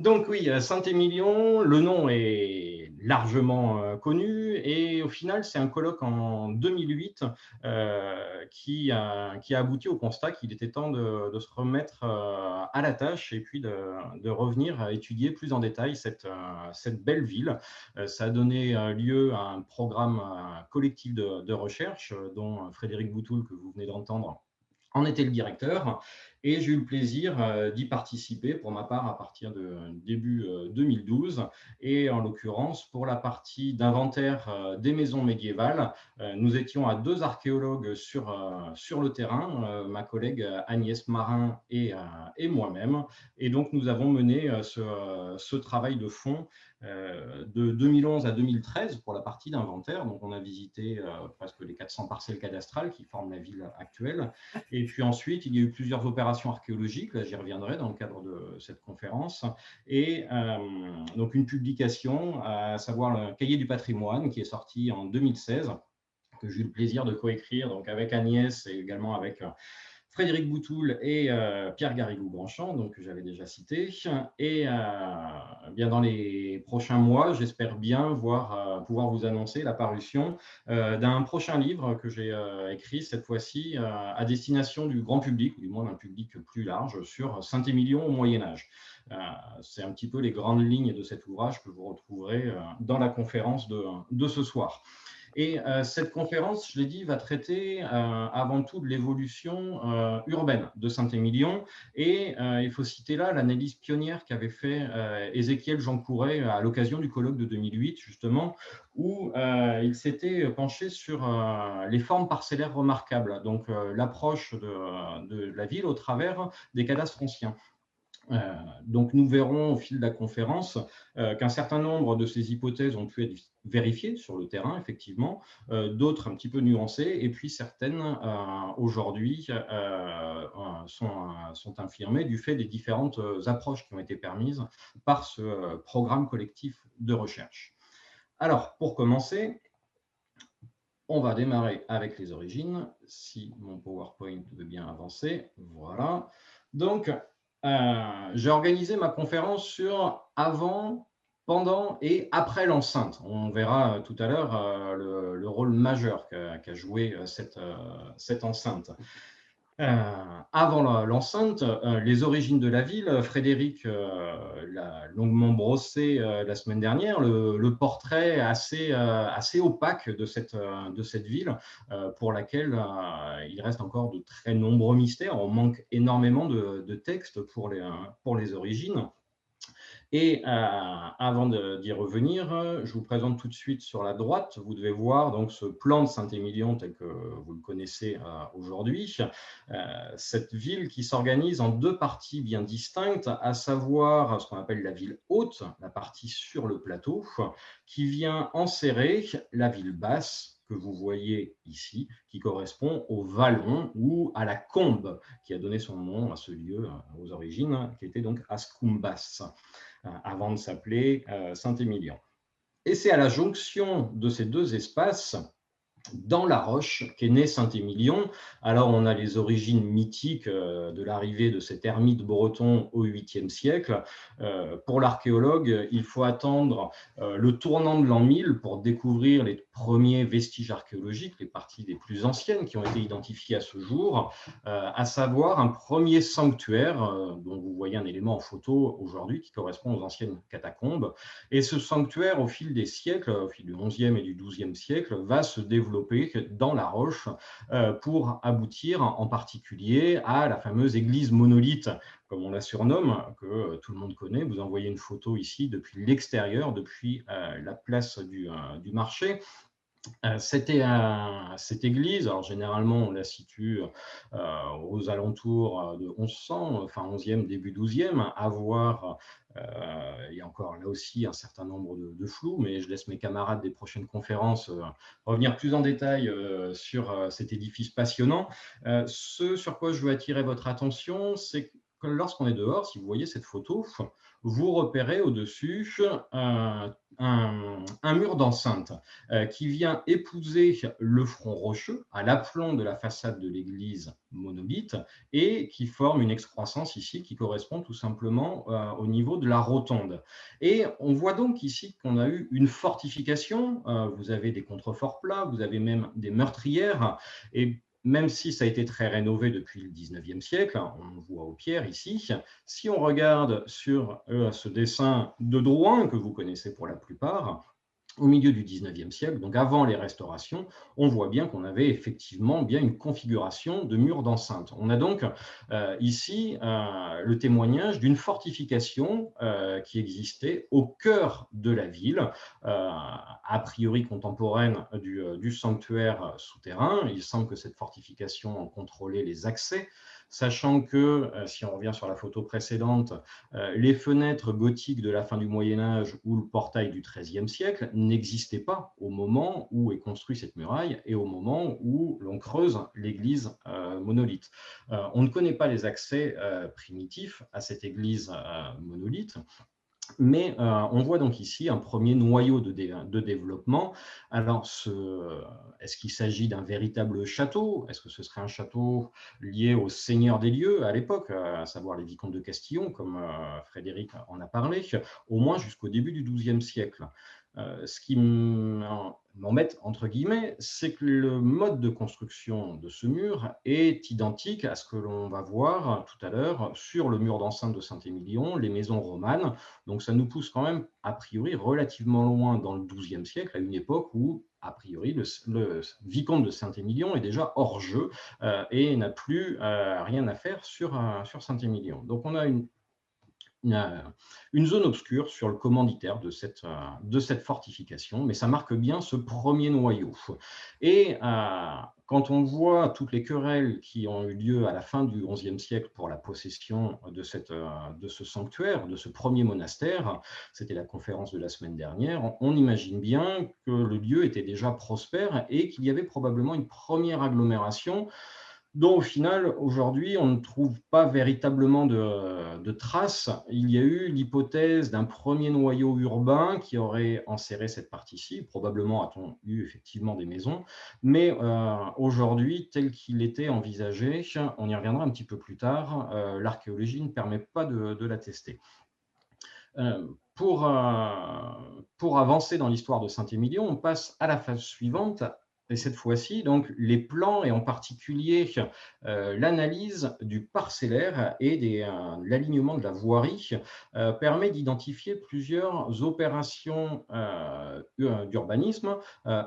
Donc oui, Saint-Émilion, le nom est largement connu et au final, c'est un colloque en 2008 qui a abouti au constat qu'il était temps de se remettre à la tâche et puis de revenir à étudier plus en détail cette belle ville. Ça a donné lieu à un programme collectif de recherche dont Frédéric Boutoul, que vous venez d'entendre, en était le directeur et j'ai eu le plaisir d'y participer pour ma part à partir de début 2012 et en l'occurrence pour la partie d'inventaire des maisons médiévales. Nous étions à deux archéologues sur le terrain, ma collègue Agnès Marin et moi-même, et donc nous avons mené ce travail de fond de 2011 à 2013 pour la partie d'inventaire. Donc on a visité presque les 400 parcelles cadastrales qui forment la ville actuelle. Et puis ensuite, il y a eu plusieurs opérations archéologiques, là j'y reviendrai dans le cadre de cette conférence, et donc une publication, à savoir le Cahier du patrimoine, qui est sorti en 2016, que j'ai eu le plaisir de coécrire donc avec Agnès et également avec Frédéric Boutoul et Pierre Garrigou-Branchant, donc que j'avais déjà cité. Et bien dans les prochains mois, j'espère bien pouvoir vous annoncer la parution d'un prochain livre que j'ai écrit cette fois-ci à destination du grand public, ou du moins d'un public plus large, sur Saint-Émilion au Moyen-Âge. C'est un petit peu les grandes lignes de cet ouvrage que vous retrouverez dans la conférence de ce soir. Et cette conférence, je l'ai dit, va traiter avant tout de l'évolution urbaine de Saint-Émilion. Et il faut citer là l'analyse pionnière qu'avait fait Ézéchiel Jeancouret à l'occasion du colloque de 2008, justement, où il s'était penché sur les formes parcellaires remarquables, donc l'approche de la ville au travers des cadastres anciens. Donc nous verrons au fil de la conférence qu'un certain nombre de ces hypothèses ont pu être vérifiées sur le terrain, effectivement, d'autres un petit peu nuancées, et puis certaines aujourd'hui sont infirmées du fait des différentes approches qui ont été permises par ce programme collectif de recherche. Alors, pour commencer, on va démarrer avec les origines, si mon PowerPoint veut bien avancer. Voilà. Donc, j'ai organisé ma conférence sur avant, pendant et après l'enceinte. On verra tout à l'heure le rôle majeur qu'a joué cette enceinte. Avant l'enceinte, les origines de la ville, Frédéric l'a longuement brossé la semaine dernière, le portrait assez opaque de cette ville pour laquelle il reste encore de très nombreux mystères. On manque énormément de textes pour les origines. Et avant d'y revenir, je vous présente tout de suite sur la droite. Vous devez voir donc ce plan de Saint-Émilion tel que vous le connaissez aujourd'hui. Cette ville qui s'organise en deux parties bien distinctes, à savoir ce qu'on appelle la ville haute, la partie sur le plateau, qui vient enserrer la ville basse que vous voyez ici, qui correspond au vallon ou à la combe, qui a donné son nom à ce lieu aux origines, qui était donc Ascumbas avant de s'appeler Saint-Émilion. Et c'est à la jonction de ces deux espaces, dans la roche, qu'est né Saint-Émilion. Alors, on a les origines mythiques de l'arrivée de cet ermite breton au 8e siècle. Pour l'archéologue, il faut attendre le tournant de l'an 1000 pour découvrir les premiers vestiges archéologiques, les parties les plus anciennes qui ont été identifiées à ce jour, à savoir un premier sanctuaire dont vous voyez un élément en photo aujourd'hui qui correspond aux anciennes catacombes. Et ce sanctuaire, au fil des siècles, au fil du 11e et du 12e siècle, va se développer dans la roche pour aboutir en particulier à la fameuse église monolithe, comme on la surnomme, que tout le monde connaît. Vous en voyez une photo ici depuis l'extérieur, depuis la place du marché. Cette église, alors généralement on la situe aux alentours de 1100, enfin 11e, début 12e, à voir, il y a encore là aussi un certain nombre de flous, mais je laisse mes camarades des prochaines conférences revenir plus en détail sur cet édifice passionnant. Ce sur quoi je veux attirer votre attention, c'est lorsqu'on est dehors, si vous voyez cette photo, vous repérez au-dessus un mur d'enceinte qui vient épouser le front rocheux à l'aplomb de la façade de l'église monolithe et qui forme une excroissance ici qui correspond tout simplement au niveau de la rotonde. Et on voit donc ici qu'on a eu une fortification. Vous avez des contreforts plats, vous avez même des meurtrières. Et même si ça a été très rénové depuis le 19e siècle, on voit aux pierres ici, si on regarde sur ce dessin de Drouin, que vous connaissez pour la plupart, au milieu du 19e siècle, donc avant les restaurations, on voit bien qu'on avait effectivement bien une configuration de murs d'enceinte. On a donc ici le témoignage d'une fortification qui existait au cœur de la ville, a priori contemporaine du sanctuaire souterrain. Il semble que cette fortification en contrôlait les accès, sachant que, si on revient sur la photo précédente, les fenêtres gothiques de la fin du Moyen-Âge ou le portail du XIIIe siècle n'existaient pas au moment où est construite cette muraille et au moment où l'on creuse l'église monolithe. On ne connaît pas les accès primitifs à cette église monolithe. Mais on voit donc ici un premier noyau de développement. Alors, est-ce qu'il s'agit d'un véritable château? Est-ce que ce serait un château lié aux seigneurs des lieux à l'époque, à savoir les vicomtes de Castillon, comme Frédéric en a parlé, au moins jusqu'au début du XIIe siècle? Ce qui m'embête, entre guillemets, c'est que le mode de construction de ce mur est identique à ce que l'on va voir tout à l'heure sur le mur d'enceinte de Saint-Émilion, les maisons romanes. Donc ça nous pousse quand même, a priori, relativement loin dans le XIIe siècle, à une époque où, a priori, le vicomte de Saint-Émilion est déjà hors jeu et n'a plus rien à faire sur Saint-Émilion. Donc on a une zone obscure sur le commanditaire de cette fortification, mais ça marque bien ce premier noyau. Et quand on voit toutes les querelles qui ont eu lieu à la fin du XIe siècle pour la possession de ce sanctuaire, de ce premier monastère, c'était la conférence de la semaine dernière, on imagine bien que le lieu était déjà prospère et qu'il y avait probablement une première agglomération dont au final, aujourd'hui, on ne trouve pas véritablement de traces. Il y a eu l'hypothèse d'un premier noyau urbain qui aurait enserré cette partie-ci. Probablement a-t-on eu effectivement des maisons, mais aujourd'hui, tel qu'il était envisagé, on y reviendra un petit peu plus tard, l'archéologie ne permet pas de l'attester. Pour avancer dans l'histoire de Saint-Émilion, on passe à la phase suivante, et cette fois-ci, donc, les plans et en particulier l'analyse du parcellaire et l'alignement de la voirie permet d'identifier plusieurs opérations d'urbanisme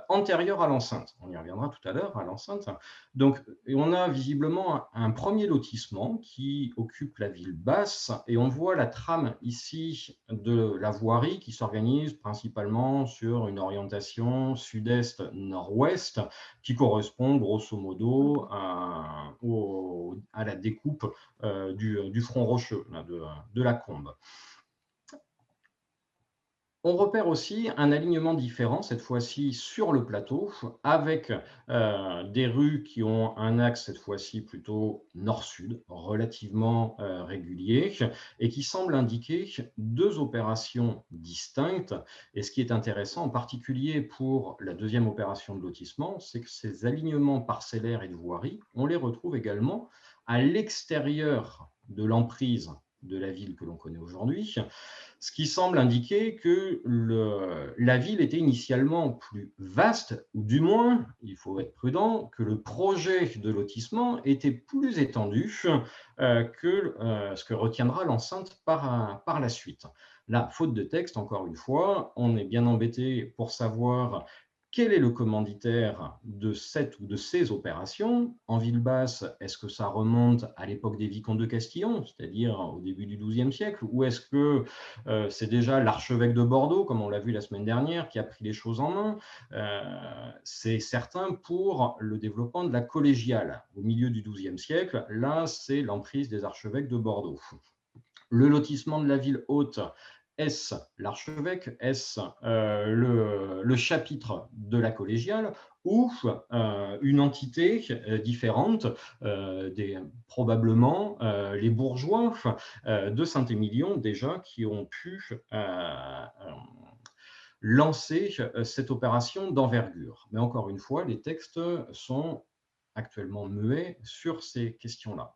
antérieures à l'enceinte. On y reviendra tout à l'heure à l'enceinte. Donc, on a visiblement un premier lotissement qui occupe la ville basse et on voit la trame ici de la voirie qui s'organise principalement sur une orientation sud-est-nord-ouest qui correspond grosso modo à la découpe du front rocheux de la Combe. On repère aussi un alignement différent, cette fois-ci sur le plateau, avec des rues qui ont un axe, cette fois-ci plutôt nord-sud, relativement régulier, et qui semble indiquer deux opérations distinctes. Et ce qui est intéressant, en particulier pour la deuxième opération de lotissement, c'est que ces alignements parcellaires et de voirie, on les retrouve également à l'extérieur de l'emprise de la ville que l'on connaît aujourd'hui, ce qui semble indiquer que la ville était initialement plus vaste, ou du moins, il faut être prudent, que le projet de lotissement était plus étendu que ce que retiendra l'enceinte par la suite. Là, faute de texte, encore une fois, on est bien embêté pour savoir quel est le commanditaire de cette ou de ces opérations. En ville basse, est-ce que ça remonte à l'époque des vicomtes de Castillon, c'est-à-dire au début du XIIe siècle, ou est-ce que c'est déjà l'archevêque de Bordeaux, comme on l'a vu la semaine dernière, qui a pris les choses en main? C'est certain pour le développement de la collégiale au milieu du XIIe siècle. Là, c'est l'emprise des archevêques de Bordeaux. Le lotissement de la ville haute, est-ce l'archevêque? Est-ce le chapitre de la collégiale? ou une entité différente, probablement les bourgeois de Saint-Émilion déjà qui ont pu lancer cette opération d'envergure. Mais encore une fois, les textes sont actuellement muets sur ces questions-là.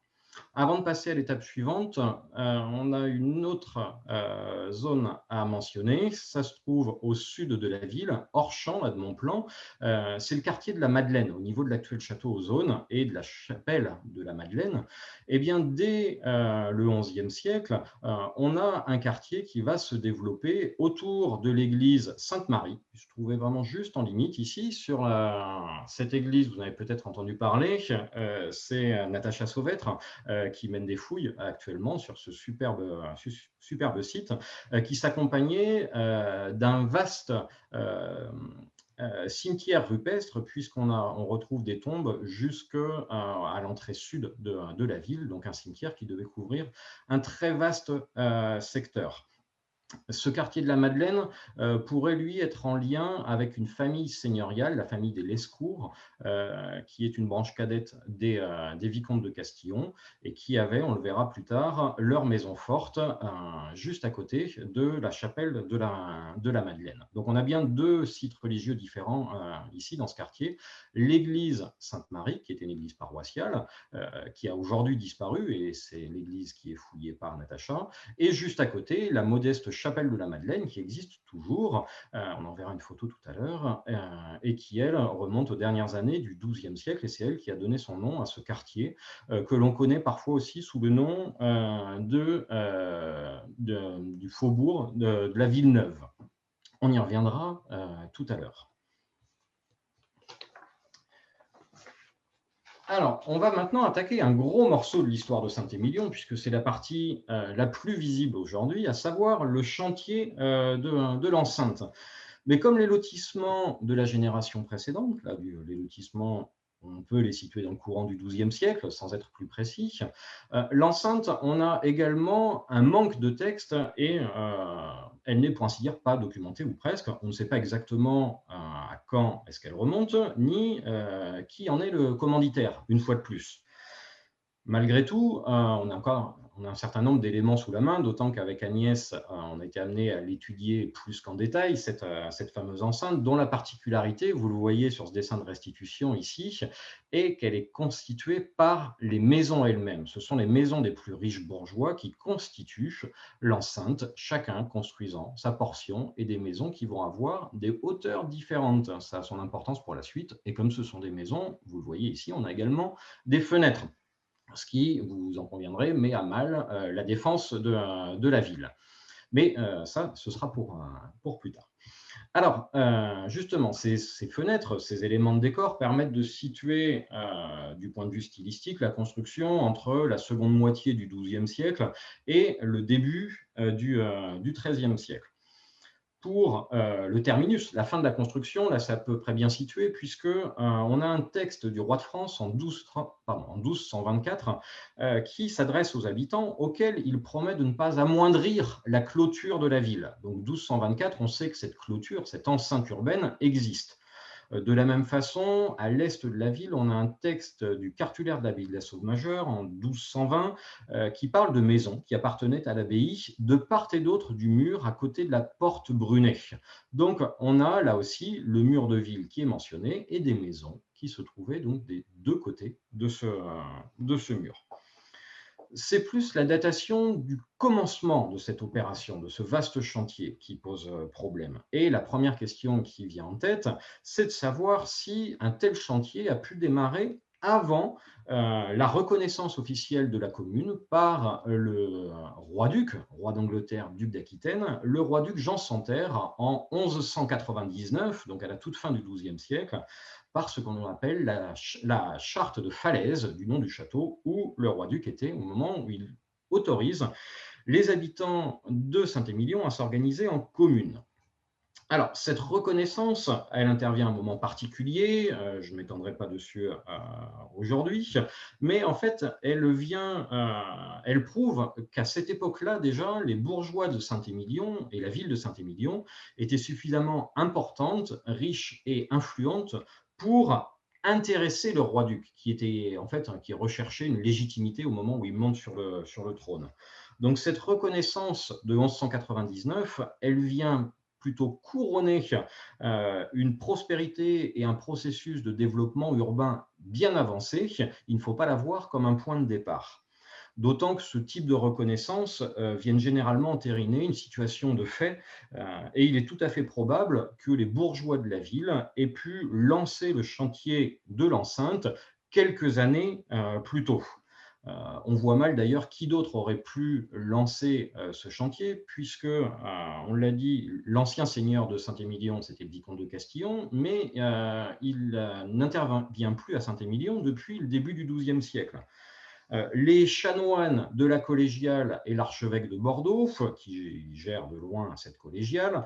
Avant de passer à l'étape suivante, on a une autre zone à mentionner. Ça se trouve au sud de la ville, hors champ là, de mon plan. C'est le quartier de la Madeleine, au niveau de l'actuel château aux Zones et de la chapelle de la Madeleine. Eh bien, dès le XIe siècle, on a un quartier qui va se développer autour de l'église Sainte-Marie. Je trouvais vraiment juste en limite ici. Sur cette église, vous en avez peut-être entendu parler, c'est Natacha Sauvêtre qui mène des fouilles actuellement sur ce superbe site, qui s'accompagnait d'un vaste cimetière rupestre, on retrouve des tombes jusque à l'entrée sud de la ville, donc un cimetière qui devait couvrir un très vaste secteur. Ce quartier de la Madeleine pourrait, lui, être en lien avec une famille seigneuriale, la famille des Lescours, qui est une branche cadette des vicomtes de Castillon, et qui avait, on le verra plus tard, leur maison forte juste à côté de la chapelle de la Madeleine. Donc on a bien deux sites religieux différents ici dans ce quartier. L'église Sainte-Marie, qui était une église paroissiale, qui a aujourd'hui disparu, et c'est l'église qui est fouillée par Natacha, et juste à côté, la modeste chapelle de la Madeleine qui existe toujours, on en verra une photo tout à l'heure, et qui, elle, remonte aux dernières années du XIIe siècle, et c'est elle qui a donné son nom à ce quartier, que l'on connaît parfois aussi sous le nom du faubourg de la Villeneuve. On y reviendra tout à l'heure. Alors, on va maintenant attaquer un gros morceau de l'histoire de Saint-Émilion, puisque c'est la partie la plus visible aujourd'hui, à savoir le chantier de l'enceinte. Mais comme les lotissements de la génération précédente, là, les lotissements, on peut les situer dans le courant du XIIe siècle, sans être plus précis, l'enceinte, on a également un manque de texte et elle n'est pour ainsi dire pas documentée ou presque. On ne sait pas exactement à quand est-ce qu'elle remonte, ni qui en est le commanditaire, une fois de plus. Malgré tout, on a un certain nombre d'éléments sous la main, d'autant qu'avec Agnès, on a été amené à l'étudier plus qu'en détail, cette fameuse enceinte, dont la particularité, vous le voyez sur ce dessin de restitution ici, est qu'elle est constituée par les maisons elles-mêmes. Ce sont les maisons des plus riches bourgeois qui constituent l'enceinte, chacun construisant sa portion, et des maisons qui vont avoir des hauteurs différentes. Ça a son importance pour la suite, et comme ce sont des maisons, vous le voyez ici, on a également des fenêtres, ce qui, vous en conviendrez, met à mal la défense de la ville. Mais ça, ce sera pour plus tard. Alors, justement, ces fenêtres, ces éléments de décor permettent de situer, du point de vue stylistique, la construction entre la seconde moitié du XIIe siècle et le début du XIIIe siècle. Pour le terminus, la fin de la construction, là c'est à peu près bien situé, puisque on a un texte du roi de France en 1224 qui s'adresse aux habitants, auquel il promet de ne pas amoindrir la clôture de la ville. Donc 1224, on sait que cette clôture, cette enceinte urbaine existe. De la même façon, à l'est de la ville, on a un texte du cartulaire de l'abbaye de la Sauve-Majeure en 1220 qui parle de maisons qui appartenaient à l'abbaye de part et d'autre du mur à côté de la porte Brunet. Donc, on a là aussi le mur de ville qui est mentionné et des maisons qui se trouvaient donc des deux côtés de ce mur. C'est plus la datation du commencement de cette opération, de ce vaste chantier qui pose problème. Et la première question qui vient en tête, c'est de savoir si un tel chantier a pu démarrer avant la reconnaissance officielle de la commune par le roi-duc, roi d'Angleterre, duc d'Aquitaine, le roi-duc Jean Santerre en 1199, donc à la toute fin du XIIe siècle, par ce qu'on appelle la charte de Falaise, du nom du château où le roi-duc était au moment où il autorise les habitants de Saint-Émilion à s'organiser en communes. Alors, cette reconnaissance, elle intervient à un moment particulier, je ne m'étendrai pas dessus aujourd'hui, mais en fait, elle prouve qu'à cette époque-là, déjà, les bourgeois de Saint-Émilion et la ville de Saint-Émilion étaient suffisamment importantes, riches et influentes pour intéresser le roi-duc, qui était en fait qui recherchait une légitimité au moment où il monte sur le trône. Donc cette reconnaissance de 1199, elle vient plutôt couronner une prospérité et un processus de développement urbain bien avancé. Il ne faut pas la voir comme un point de départ. D'autant que ce type de reconnaissance viennent généralement entériner une situation de fait, et il est tout à fait probable que les bourgeois de la ville aient pu lancer le chantier de l'enceinte quelques années plus tôt. On voit mal d'ailleurs qui d'autre aurait pu lancer ce chantier, puisque, on l'a dit, l'ancien seigneur de Saint-Émilion, c'était le vicomte de Castillon, mais il n'intervient plus à Saint-Émilion depuis le début du XIIe siècle. Les chanoines de la collégiale et l'archevêque de Bordeaux, qui gèrent de loin cette collégiale,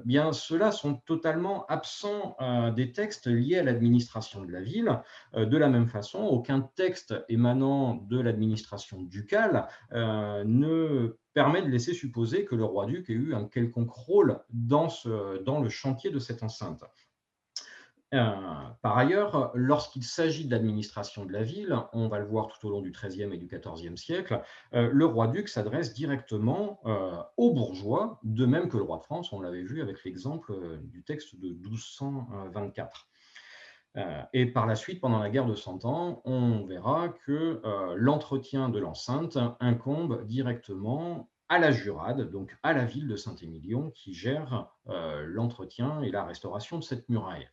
bien ceux-là sont totalement absents des textes liés à l'administration de la ville. De la même façon, aucun texte émanant de l'administration ducale ne permet de laisser supposer que le roi-duc ait eu un quelconque rôle dans le chantier de cette enceinte. Par ailleurs, lorsqu'il s'agit de l'administration de la ville, on va le voir tout au long du XIIIe et du XIVe siècle, le roi-duc s'adresse directement aux bourgeois, de même que le roi de France, on l'avait vu avec l'exemple du texte de 1224. Et par la suite, pendant la guerre de Cent Ans, on verra que l'entretien de l'enceinte incombe directement à la Jurade, donc à la ville de Saint-Émilion, qui gère l'entretien et la restauration de cette muraille.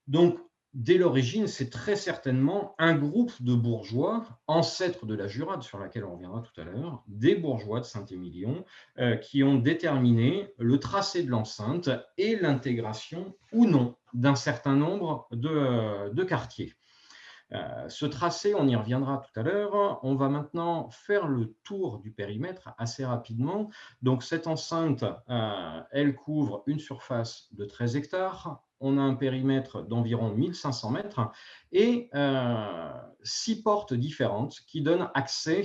Donc, dès l'origine, c'est très certainement un groupe de bourgeois, ancêtres de la Jurade, sur laquelle on reviendra tout à l'heure, des bourgeois de Saint-Émilion, qui ont déterminé le tracé de l'enceinte et l'intégration ou non d'un certain nombre de quartiers. Ce tracé, on y reviendra tout à l'heure. On va maintenant faire le tour du périmètre assez rapidement. Donc cette enceinte, elle couvre une surface de 13 hectares. On a un périmètre d'environ 1500 mètres et 6 portes différentes qui donnent accès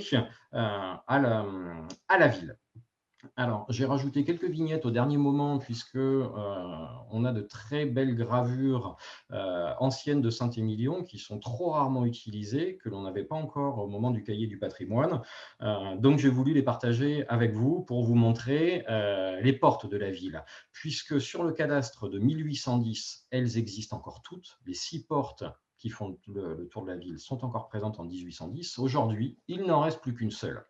à la ville. Alors, j'ai rajouté quelques vignettes au dernier moment puisque on a de très belles gravures anciennes de Saint-Émilion qui sont trop rarement utilisées, que l'on n'avait pas encore au moment du cahier du patrimoine. Donc, j'ai voulu les partager avec vous pour vous montrer les portes de la ville, puisque sur le cadastre de 1810, elles existent encore toutes. Les 6 portes qui font le tour de la ville sont encore présentes en 1810. Aujourd'hui, il n'en reste plus qu'une seule.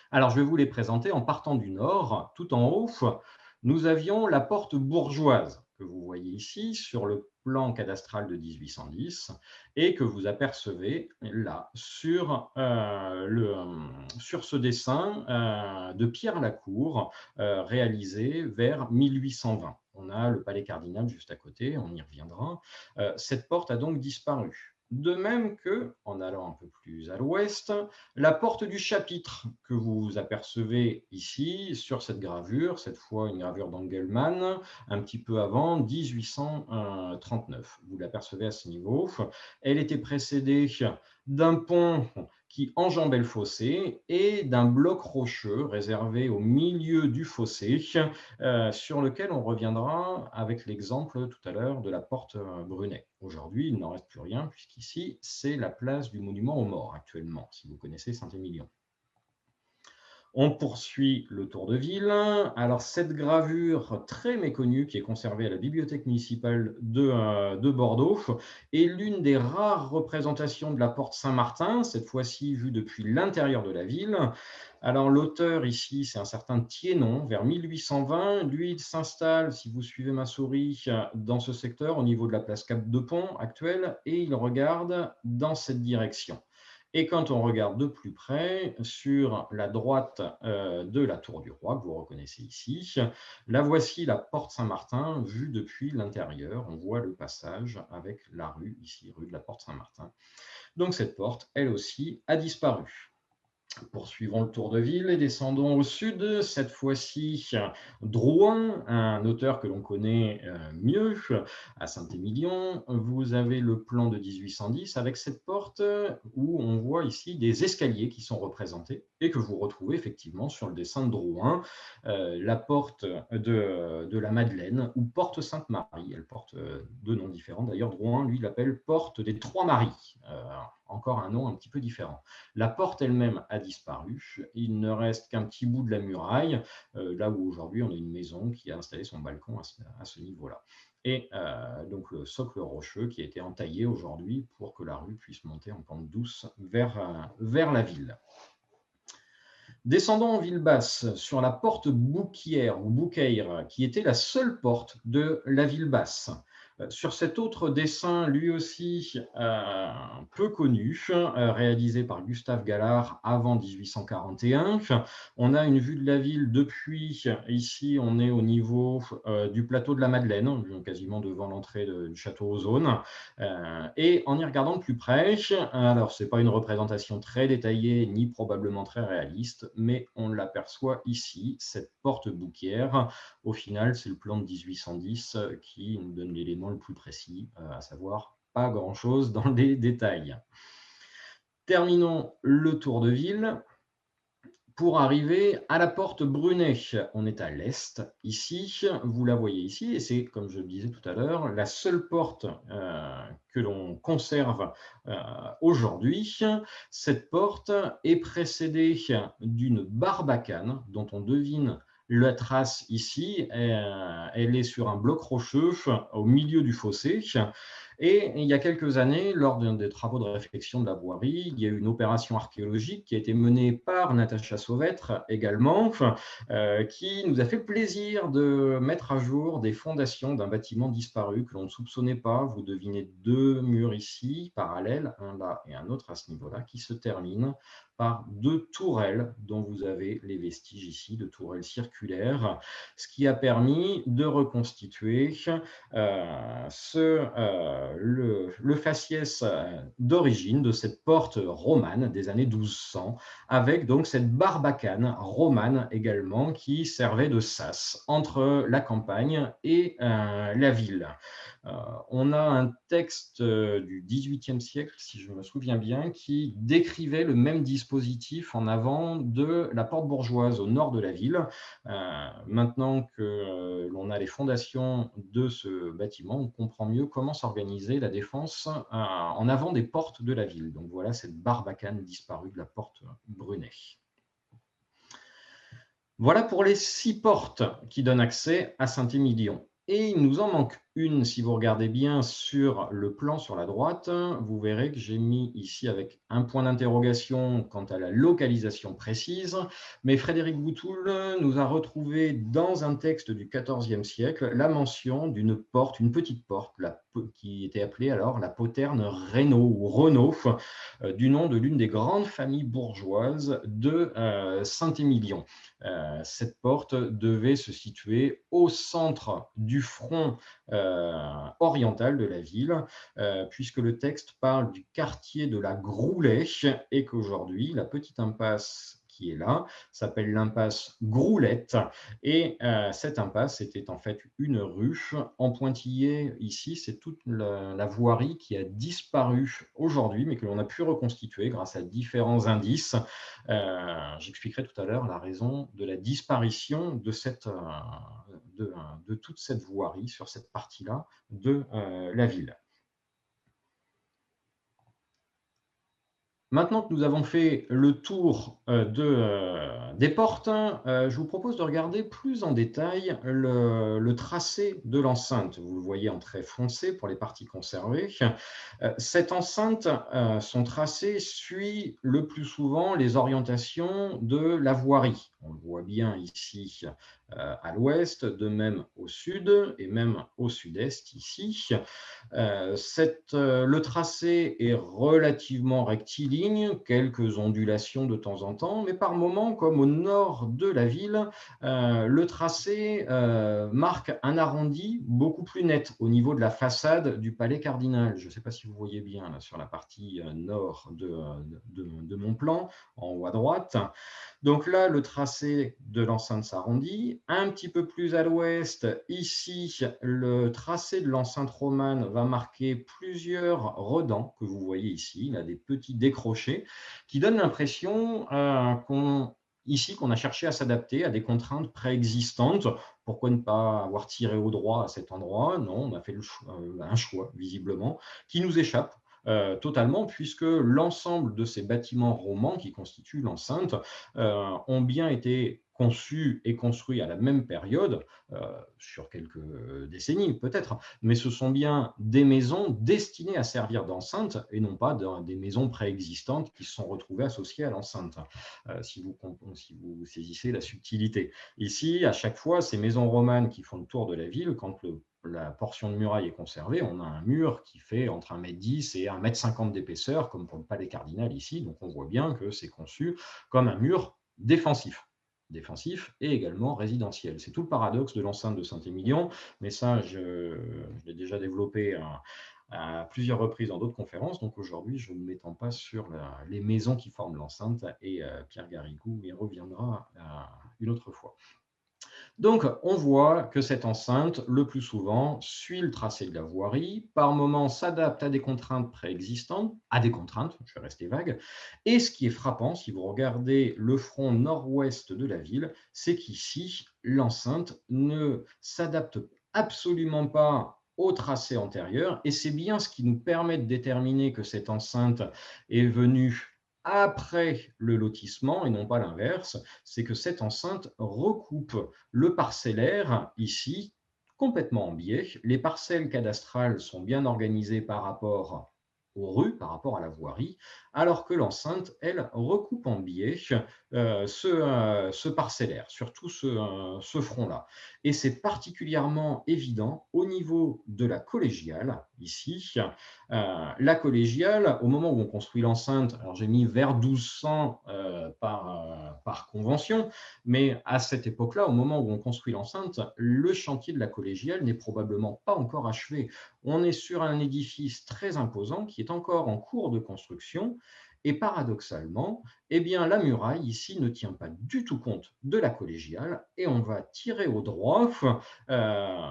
Alors, je vais vous les présenter en partant du nord. Tout en haut, nous avions la porte bourgeoise que vous voyez ici sur le plan cadastral de 1810 et que vous apercevez là sur ce dessin de Pierre Lacour réalisé vers 1820. On a le palais cardinal juste à côté, on y reviendra. Cette porte a donc disparu. De même que, en allant un peu plus à l'ouest, la porte du chapitre que vous apercevez ici sur cette gravure, cette fois une gravure d'Engelmann, un petit peu avant 1839. Vous l'apercevez à ce niveau. Elle était précédée d'un pont qui enjambait le fossé et d'un bloc rocheux réservé au milieu du fossé sur lequel on reviendra avec l'exemple tout à l'heure de la porte Brunet. Aujourd'hui, il n'en reste plus rien puisqu'ici, c'est la place du monument aux morts actuellement, si vous connaissez Saint-Émilion. On poursuit le tour de ville. Alors, cette gravure très méconnue qui est conservée à la bibliothèque municipale de Bordeaux est l'une des rares représentations de la porte Saint-Martin, cette fois-ci vue depuis l'intérieur de la ville. Alors, l'auteur ici, c'est un certain Thiénon, vers 1820. Lui, il s'installe, si vous suivez ma souris, dans ce secteur, au niveau de la place Cap-de-Pont actuelle, et il regarde dans cette direction. Et quand on regarde de plus près, sur la droite de la tour du roi, que vous reconnaissez ici, la voici la porte Saint-Martin, vue depuis l'intérieur. On voit le passage avec la rue, ici, rue de la porte Saint-Martin. Donc cette porte, elle aussi, a disparu. Poursuivons le tour de ville et descendons au sud, cette fois-ci Drouin, un auteur que l'on connaît mieux, à Saint-Émilion. Vous avez le plan de 1810 avec cette porte où on voit ici des escaliers qui sont représentés et que vous retrouvez effectivement sur le dessin de Drouin, la porte de la Madeleine ou porte Sainte-Marie. Elle porte deux noms différents. D'ailleurs, Drouin, lui, l'appelle porte des Trois-Maries. Encore un nom un petit peu différent. La porte elle-même a disparu. Il ne reste qu'un petit bout de la muraille, là où aujourd'hui on a une maison qui a installé son balcon à ce niveau-là. Et donc le socle rocheux qui a été entaillé aujourd'hui pour que la rue puisse monter en pente douce vers la ville. Descendons en ville basse sur la porte Bouquière ou Bouqueire, qui était la seule porte de la ville basse. Sur cet autre dessin, lui aussi peu connu, réalisé par Gustave Gallard avant 1841, on a une vue de la ville depuis, ici on est au niveau du plateau de la Madeleine, quasiment devant l'entrée du château aux Zones, et en y regardant de plus près, alors ce n'est pas une représentation très détaillée ni probablement très réaliste, mais on l'aperçoit ici, cette porte Bouquière. Au final, c'est le plan de 1810 qui nous donne l'élément le plus précis, à savoir pas grand-chose dans les détails. Terminons le tour de ville pour arriver à la porte Brunet. On est à l'est, ici, vous la voyez ici, et c'est, comme je le disais tout à l'heure, la seule porte que l'on conserve aujourd'hui. Cette porte est précédée d'une barbacane dont on devine la trace ici. Elle est sur un bloc rocheux au milieu du fossé. Et il y a quelques années, lors des travaux de réfection de la voirie, il y a eu une opération archéologique qui a été menée par Natacha Sauvêtre également, qui nous a fait plaisir de mettre à jour des fondations d'un bâtiment disparu que l'on ne soupçonnait pas. Vous devinez deux murs ici, parallèles, un là et un autre à ce niveau-là, qui se terminent par deux tourelles dont vous avez les vestiges ici, de tourelles circulaires, ce qui a permis de reconstituer le faciès d'origine de cette porte romane des années 1200, avec donc cette barbacane romane également qui servait de sas entre la campagne et la ville. On a un texte du XVIIIe siècle, si je me souviens bien, qui décrivait le même dispositif en avant de la porte bourgeoise au nord de la ville. Maintenant que l'on a les fondations de ce bâtiment, on comprend mieux comment s'organiser la défense en avant des portes de la ville. Donc voilà cette barbacane disparue de la porte Brunet. Voilà pour les 6 portes qui donnent accès à Saint-Émilion. Et il nous en manque une, si vous regardez bien sur le plan sur la droite, vous verrez que j'ai mis ici avec un point d'interrogation quant à la localisation précise, mais Frédéric Boutoul nous a retrouvé dans un texte du XIVe siècle la mention d'une porte, une petite porte, qui était appelée alors la poterne Renaud ou Renaud, du nom de l'une des grandes familles bourgeoises de Saint-Émilion. Cette porte devait se situer au centre du front oriental de la ville, puisque le texte parle du quartier de la Groulet et qu'aujourd'hui, la petite impasse qui est là s'appelle l'impasse Groulette, et cette impasse était en fait une rue. En pointillé ici, c'est toute la voirie qui a disparu aujourd'hui, mais que l'on a pu reconstituer grâce à différents indices. J'expliquerai tout à l'heure la raison de la disparition de toute cette voirie sur cette partie-là de la ville. Maintenant que nous avons fait le tour des portes, je vous propose de regarder plus en détail le tracé de l'enceinte. Vous le voyez en trait foncé pour les parties conservées. Cette enceinte, son tracé suit le plus souvent les orientations de la voirie. On le voit bien ici à l'ouest, de même au sud et même au sud-est ici. Le tracé est relativement rectiligne, quelques ondulations de temps en temps, mais par moments, comme au nord de la ville, le tracé marque un arrondi beaucoup plus net au niveau de la façade du palais cardinal. Je ne sais pas si vous voyez bien là, sur la partie nord de mon plan, en haut à droite. Donc là, le tracé de l'enceinte s'arrondit. Un petit peu plus à l'ouest, ici, le tracé de l'enceinte romane va marquer plusieurs redans que vous voyez ici. Il a des petits décrochés qui donnent l'impression ici qu'on a cherché à s'adapter à des contraintes préexistantes. Pourquoi ne pas avoir tiré au droit à cet endroit? Non, on a fait un choix, visiblement, qui nous échappe totalement, puisque l'ensemble de ces bâtiments romans qui constituent l'enceinte ont bien été conçus et construits à la même période, sur quelques décennies peut-être, mais ce sont bien des maisons destinées à servir d'enceinte et non pas des maisons préexistantes qui se sont retrouvées associées à l'enceinte, si vous saisissez la subtilité. Ici, à chaque fois, ces maisons romanes qui font le tour de la ville, quand la portion de muraille est conservée, on a un mur qui fait entre 1,10 m et 1,50 m d'épaisseur, comme pour le palais cardinal ici. Donc on voit bien que c'est conçu comme un mur défensif et également résidentiel. C'est tout le paradoxe de l'enceinte de Saint-Émilion, mais ça, je l'ai déjà développé à plusieurs reprises dans d'autres conférences. Donc aujourd'hui, je ne m'étends pas sur les maisons qui forment l'enceinte et Pierre Garrigou y reviendra une autre fois. Donc, on voit que cette enceinte, le plus souvent, suit le tracé de la voirie, par moments s'adapte à des contraintes préexistantes, à des contraintes, je vais rester vague, et ce qui est frappant, si vous regardez le front nord-ouest de la ville, c'est qu'ici, l'enceinte ne s'adapte absolument pas au tracé antérieur, et c'est bien ce qui nous permet de déterminer que cette enceinte est venue après le lotissement et non pas l'inverse, c'est que cette enceinte recoupe le parcellaire, ici, complètement en biais. Les parcelles cadastrales sont bien organisées par rapport aux rues, par rapport à la voirie, alors que l'enceinte, elle, recoupe en biais ce parcellaire, surtout ce front-là. Et c'est particulièrement évident au niveau de la collégiale, ici. La collégiale, au moment où on construit l'enceinte, alors j'ai mis vers 1200 par convention, mais à cette époque-là, au moment où on construit l'enceinte, le chantier de la collégiale n'est probablement pas encore achevé. On est sur un édifice très imposant qui est encore en cours de construction. Et paradoxalement, eh bien, la muraille ici ne tient pas du tout compte de la collégiale et on va tirer au droit euh,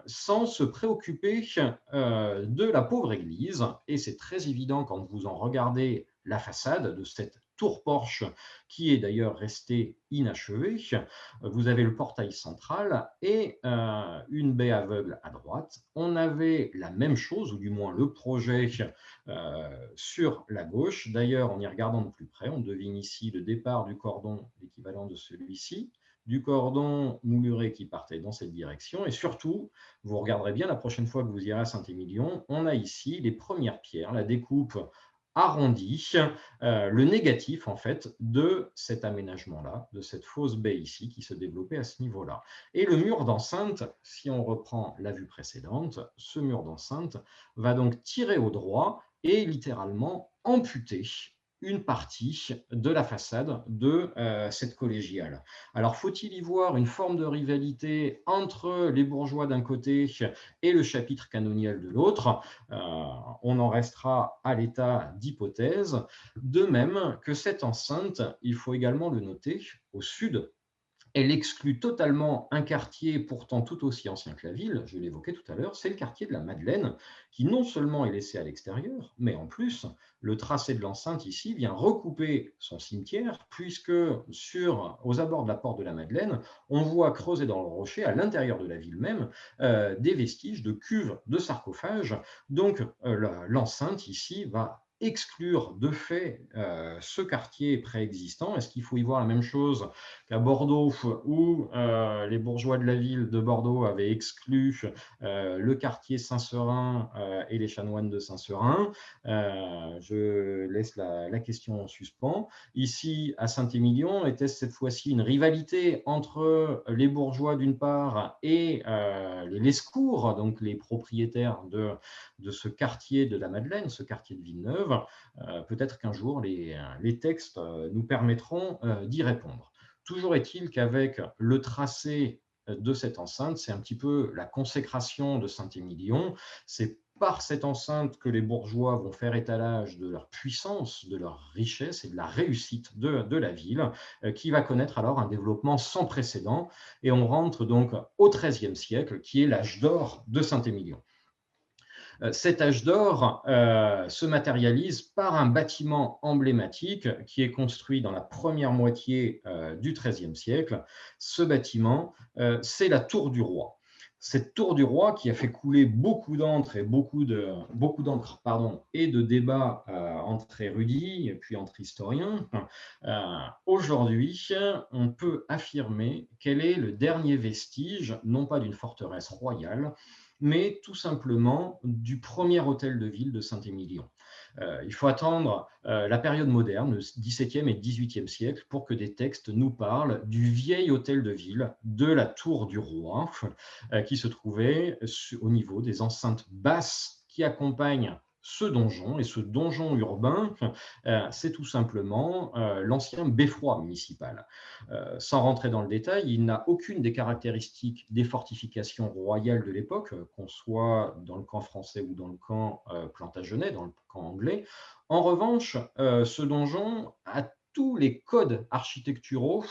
sans se préoccuper de la pauvre église. Et c'est très évident quand vous en regardez la façade de cette tour-porche qui est d'ailleurs restée inachevée. Vous avez le portail central et une baie aveugle à droite. On avait la même chose, ou du moins le projet sur la gauche. D'ailleurs, en y regardant de plus près, on devine ici le départ du cordon, l'équivalent de celui-ci, du cordon mouluré qui partait dans cette direction. Et surtout, vous regarderez bien la prochaine fois que vous irez à Saint-Émilion, on a ici les premières pierres, la découpe arrondie, le négatif en fait de cet aménagement-là, de cette fausse baie ici qui se développait à ce niveau-là. Et le mur d'enceinte, si on reprend la vue précédente, ce mur d'enceinte va donc tirer au droit et littéralement amputer une partie de la façade de cette collégiale. Alors, faut-il y voir une forme de rivalité entre les bourgeois d'un côté et le chapitre canonial de l'autre? On en restera à l'état d'hypothèse. De même que cette enceinte, il faut également le noter, au sud, elle exclut totalement un quartier pourtant tout aussi ancien que la ville, je l'évoquais tout à l'heure, c'est le quartier de la Madeleine, qui non seulement est laissé à l'extérieur, mais en plus, le tracé de l'enceinte ici vient recouper son cimetière, puisque aux abords de la porte de la Madeleine, on voit creuser dans le rocher, à l'intérieur de la ville même, des vestiges de cuves de sarcophages. Donc l'enceinte ici va exclure de fait ce quartier préexistant. Est-ce qu'il faut y voir la même chose qu'à Bordeaux, où les bourgeois de la ville de Bordeaux avaient exclu le quartier Saint-Seurin et les chanoines de Saint-Seurin? Je laisse la question en suspens. Ici, à Saint-Émilion, était-ce cette fois-ci une rivalité entre les bourgeois d'une part et les Lescours, donc les propriétaires de ce quartier de la Madeleine, ce quartier de Villeneuve? Peut-être qu'un jour, les textes nous permettront d'y répondre. Toujours est-il qu'avec le tracé de cette enceinte, c'est un petit peu la consécration de Saint-Émilion. C'est par cette enceinte que les bourgeois vont faire étalage de leur puissance, de leur richesse et de la réussite de la ville, qui va connaître alors un développement sans précédent. Et on rentre donc au XIIIe siècle, qui est l'âge d'or de Saint-Émilion. Cet âge d'or se matérialise par un bâtiment emblématique qui est construit dans la première moitié du XIIIe siècle. Ce bâtiment, c'est la Tour du Roi. Cette Tour du Roi qui a fait couler beaucoup d'encre et et de débats entre érudits et puis entre historiens. Aujourd'hui, on peut affirmer qu'elle est le dernier vestige, non pas d'une forteresse royale, mais tout simplement du premier hôtel de ville de Saint-Émilion. Il faut attendre la période moderne, le XVIIe et XVIIIe siècle, pour que des textes nous parlent du vieil hôtel de ville, de la Tour du Roi, qui se trouvait au niveau des enceintes basses qui accompagnent ce donjon. Et ce donjon urbain, c'est tout simplement l'ancien beffroi municipal. Sans rentrer dans le détail, il n'a aucune des caractéristiques des fortifications royales de l'époque, qu'on soit dans le camp français ou dans le camp plantagenet, dans le camp anglais. En revanche, ce donjon a tous les codes architecturaux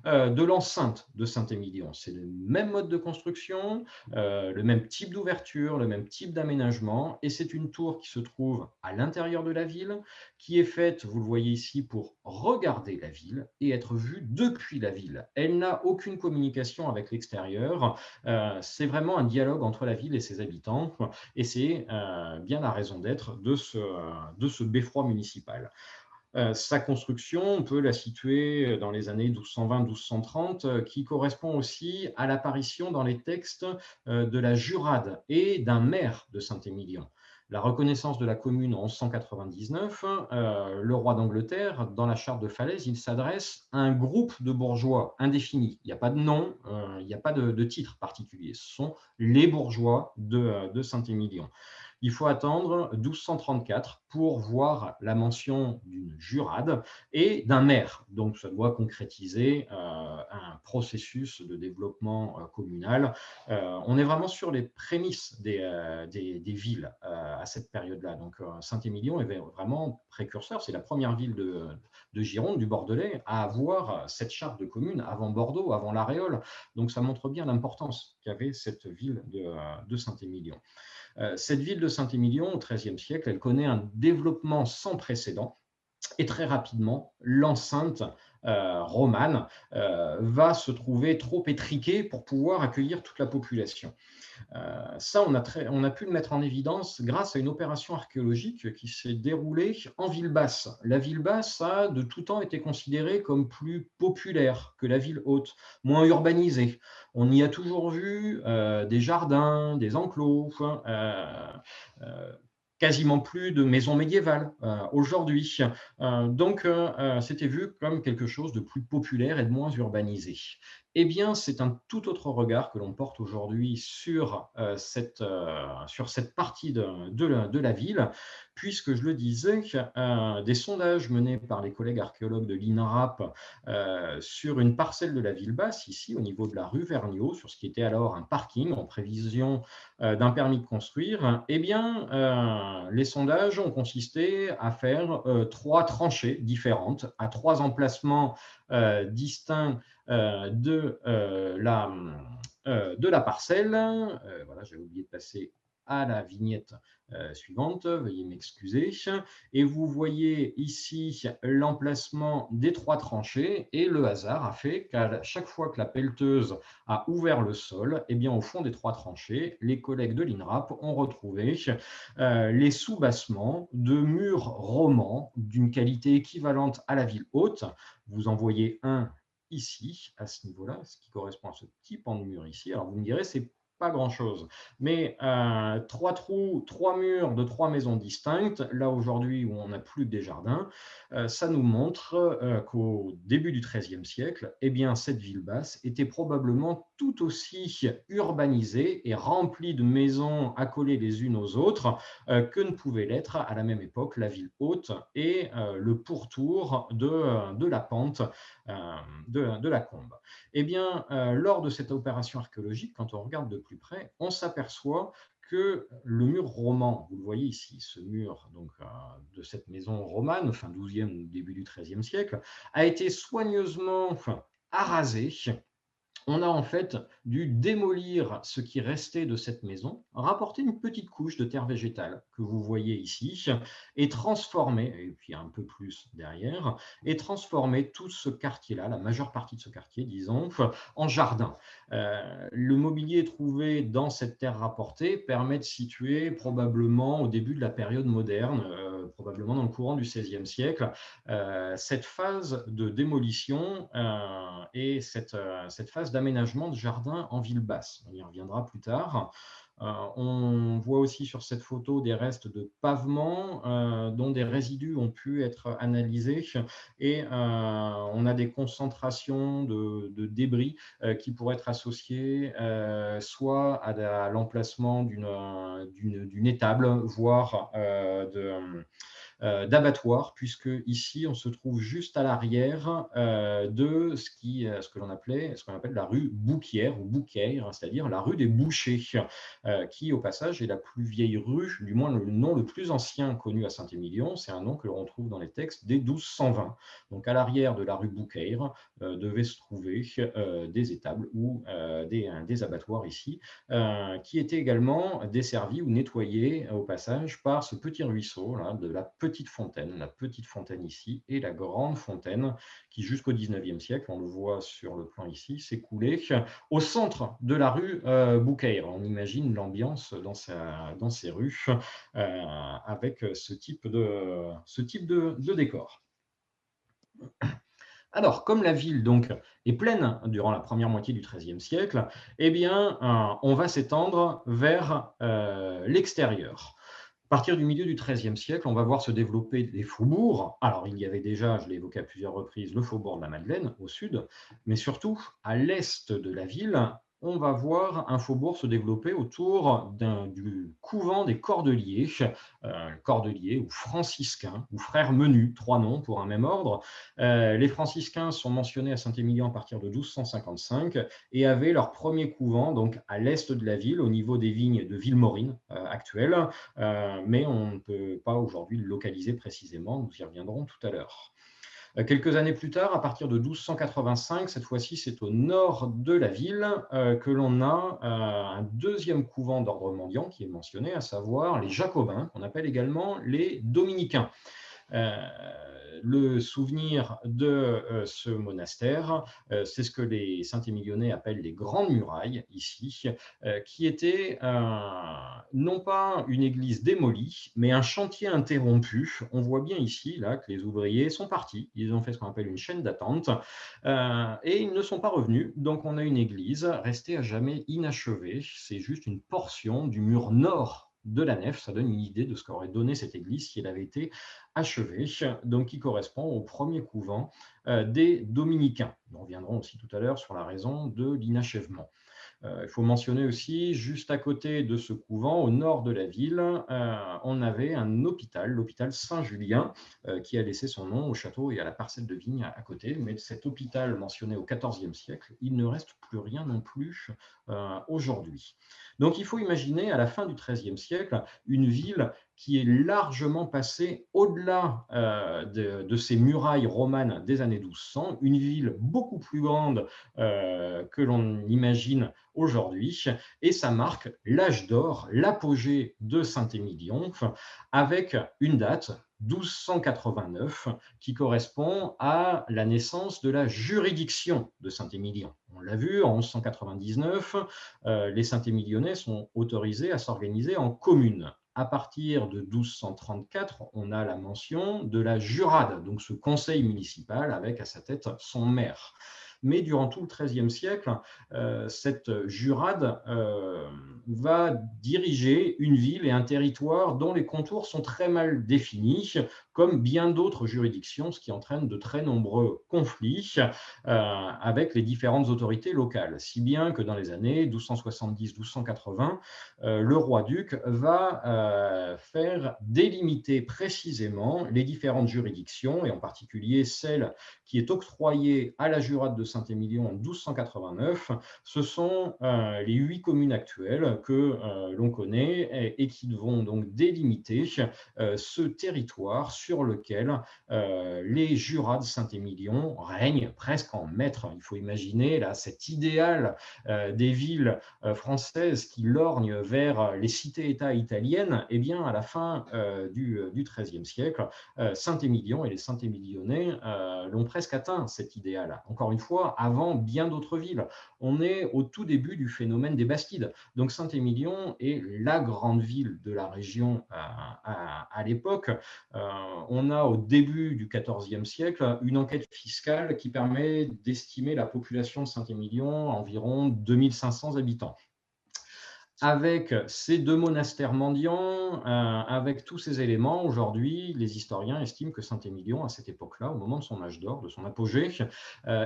de l'enceinte de Saint-Émilion. C'est le même mode de construction, le même type d'ouverture, le même type d'aménagement, et c'est une tour qui se trouve à l'intérieur de la ville, qui est faite, vous le voyez ici, pour regarder la ville et être vue depuis la ville. Elle n'a aucune communication avec l'extérieur, c'est vraiment un dialogue entre la ville et ses habitants, et c'est bien la raison d'être de ce beffroi municipal. Sa construction, on peut la situer dans les années 1220-1230, qui correspond aussi à l'apparition dans les textes de la jurade et d'un maire de Saint-Émilion. La reconnaissance de la commune en 1199, le roi d'Angleterre, dans la charte de Falaise, il s'adresse à un groupe de bourgeois indéfini. Il n'y a pas de nom, il n'y a pas de titre particulier. Ce sont les bourgeois de Saint-Émilion. Il faut attendre 1234 pour voir la mention d'une jurade et d'un maire. Donc, ça doit concrétiser un processus de développement communal. On est vraiment sur les prémices des villes à cette période-là. Donc, Saint-Émilion est vraiment précurseur. C'est la première ville de Gironde, du Bordelais, à avoir cette charte de commune avant Bordeaux, avant La Réole. Donc, ça montre bien l'importance qu'avait cette ville de Saint-Émilion. Cette ville de Saint-Émilion, au XIIIe siècle, elle connaît un développement sans précédent. Et très rapidement, l'enceinte romane va se trouver trop étriquée pour pouvoir accueillir toute la population. Ça, on a pu le mettre en évidence grâce à une opération archéologique qui s'est déroulée en ville basse. La ville basse a de tout temps été considérée comme plus populaire que la ville haute, moins urbanisée. On y a toujours vu des jardins, des enclos, quasiment plus de maisons médiévales aujourd'hui. Donc, c'était vu comme quelque chose de plus populaire et de moins urbanisé. Eh bien, c'est un tout autre regard que l'on porte aujourd'hui sur cette partie de la ville, puisque, je le disais, des sondages menés par les collègues archéologues de l'INRAP sur une parcelle de la ville basse, ici au niveau de la rue Vergniaud, sur ce qui était alors un parking en prévision d'un permis de construire, eh bien, les sondages ont consisté à faire 3 tranchées différentes, à 3 emplacements distincts de la parcelle. Voilà, j'avais oublié de passer à la vignette suivante, veuillez m'excuser. Et vous voyez ici l'emplacement des 3 tranchées, et le hasard a fait qu'à chaque fois que la pelleteuse a ouvert le sol, eh bien, au fond des 3 tranchées, les collègues de l'INRAP ont retrouvé les soubassements de murs romans d'une qualité équivalente à la ville haute. Vous en voyez un ici, à ce niveau-là, ce qui correspond à ce petit pan de mur ici. Alors, vous me direz, c'est pas grand-chose. Mais 3 trous, 3 murs de 3 maisons distinctes, là aujourd'hui où on n'a plus que des jardins, ça nous montre qu'au début du XIIIe siècle, eh bien, cette ville basse était probablement tout aussi urbanisée et remplie de maisons accolées les unes aux autres que ne pouvait l'être à la même époque la ville haute et le pourtour de la pente de la Combe. Eh bien, lors de cette opération archéologique, quand on regarde de plus près, on s'aperçoit que le mur roman, vous le voyez ici, ce mur donc, de cette maison romane, fin 12e, début du XIIIe siècle, a été soigneusement arasé. On a en fait dû démolir ce qui restait de cette maison, rapporter une petite couche de terre végétale que vous voyez ici, et transformer, et puis un peu plus derrière, et transformer tout ce quartier-là, la majeure partie de ce quartier, disons, en jardin. Le mobilier trouvé dans cette terre rapportée permet de situer probablement au début de la période moderne, probablement dans le courant du XVIe siècle, cette phase de démolition et cette phase d'aménagement de jardin en ville basse. On y reviendra plus tard. On voit aussi sur cette photo des restes de pavements dont des résidus ont pu être analysés, et on a des concentrations de débris qui pourraient être associés soit à l'emplacement d'une étable, voire d'abattoir, puisque ici on se trouve juste à l'arrière de ce que l'on appelle la rue Bouquière ou Bouquaire, c'est-à-dire la rue des Bouchers, qui au passage est la plus vieille rue, du moins le nom le plus ancien connu à Saint-Émilion. C'est un nom que l'on trouve dans les textes dès 1220. Donc à l'arrière de la rue Bouquaire devaient se trouver des étables ou des abattoirs ici, qui étaient également desservis ou nettoyés au passage par ce petit ruisseau là, de la petite fontaine ici, et la grande fontaine qui jusqu'au 19e siècle, on le voit sur le plan ici, s'écoulait au centre de la rue Bouquaire. On imagine l'ambiance dans ces rues avec ce type de décor. Alors, comme la ville donc est pleine durant la première moitié du XIIIe siècle, eh bien, on va s'étendre vers l'extérieur. À partir du milieu du XIIIe siècle, on va voir se développer des faubourgs. Alors, il y avait déjà, je l'ai évoqué à plusieurs reprises, le faubourg de la Madeleine au sud, mais surtout à l'est de la ville, on va voir un faubourg se développer autour du couvent des Cordeliers ou franciscains ou frères menus, 3 noms pour un même ordre. Les franciscains sont mentionnés à Saint-Émilion à partir de 1255 et avaient leur premier couvent donc à l'est de la ville, au niveau des vignes de Villemorine actuelles, mais on ne peut pas aujourd'hui le localiser précisément, nous y reviendrons tout à l'heure. Quelques années plus tard, à partir de 1285, cette fois-ci c'est au nord de la ville que l'on a un deuxième couvent d'ordre mendiant qui est mentionné, à savoir les Jacobins, qu'on appelle également les Dominicains. Le souvenir de ce monastère, c'est ce que les Saint-Émilionnais appellent les Grandes Murailles, ici, qui était non pas une église démolie, mais un chantier interrompu. On voit bien ici là, que les ouvriers sont partis, ils ont fait ce qu'on appelle une chaîne d'attente, et ils ne sont pas revenus. Donc on a une église restée à jamais inachevée. C'est juste une portion du mur nord de la nef. Ça donne une idée de ce qu'aurait donné cette église si elle avait été achevée, donc qui correspond au premier couvent des Dominicains. Nous reviendrons aussi tout à l'heure sur la raison de l'inachèvement. Il faut mentionner aussi, juste à côté de ce couvent, au nord de la ville, on avait un hôpital, l'hôpital Saint-Julien, qui a laissé son nom au château et à la parcelle de vigne à côté. Mais de cet hôpital mentionné au XIVe siècle, il ne reste plus rien non plus aujourd'hui. Donc il faut imaginer à la fin du XIIIe siècle une ville qui est largement passée au-delà de ces murailles romanes des années 1200, une ville beaucoup plus grande que l'on imagine aujourd'hui, et ça marque l'âge d'or, l'apogée de Saint-Émilion, avec une date, 1289, qui correspond à la naissance de la juridiction de Saint-Émilion. On l'a vu, en 1199, les Saint-Émilionnais sont autorisés à s'organiser en communes. À partir de 1234, on a la mention de la jurade, donc ce conseil municipal avec à sa tête son maire. Mais durant tout le XIIIe siècle, cette jurade va diriger une ville et un territoire dont les contours sont très mal définis, comme bien d'autres juridictions, ce qui entraîne de très nombreux conflits avec les différentes autorités locales, si bien que dans les années 1270-1280, le roi-duc va faire délimiter précisément les différentes juridictions, et en particulier celle qui est octroyée à la jurade de Saint-Émilion en 1289. Ce sont les 8 communes actuelles que l'on connaît et qui vont donc délimiter ce territoire sur lequel les jurats de Saint-Émilion règnent presque en maître. Il faut imaginer là cet idéal des villes françaises qui lorgnent vers les cités-États italiennes. Eh bien, à la fin du XIIIe siècle, Saint-Émilion et les Saint-Émilionnais l'ont presque atteint, cet idéal. Encore une fois, avant bien d'autres villes. On est au tout début du phénomène des Bastides. Donc Saint-Émilion est la grande ville de la région à l'époque. On a au début du XIVe siècle une enquête fiscale qui permet d'estimer la population de Saint-Émilion à environ 2500 habitants. Avec ces 2 monastères mendiants, avec tous ces éléments, aujourd'hui, les historiens estiment que Saint-Émilion, à cette époque-là, au moment de son âge d'or, de son apogée,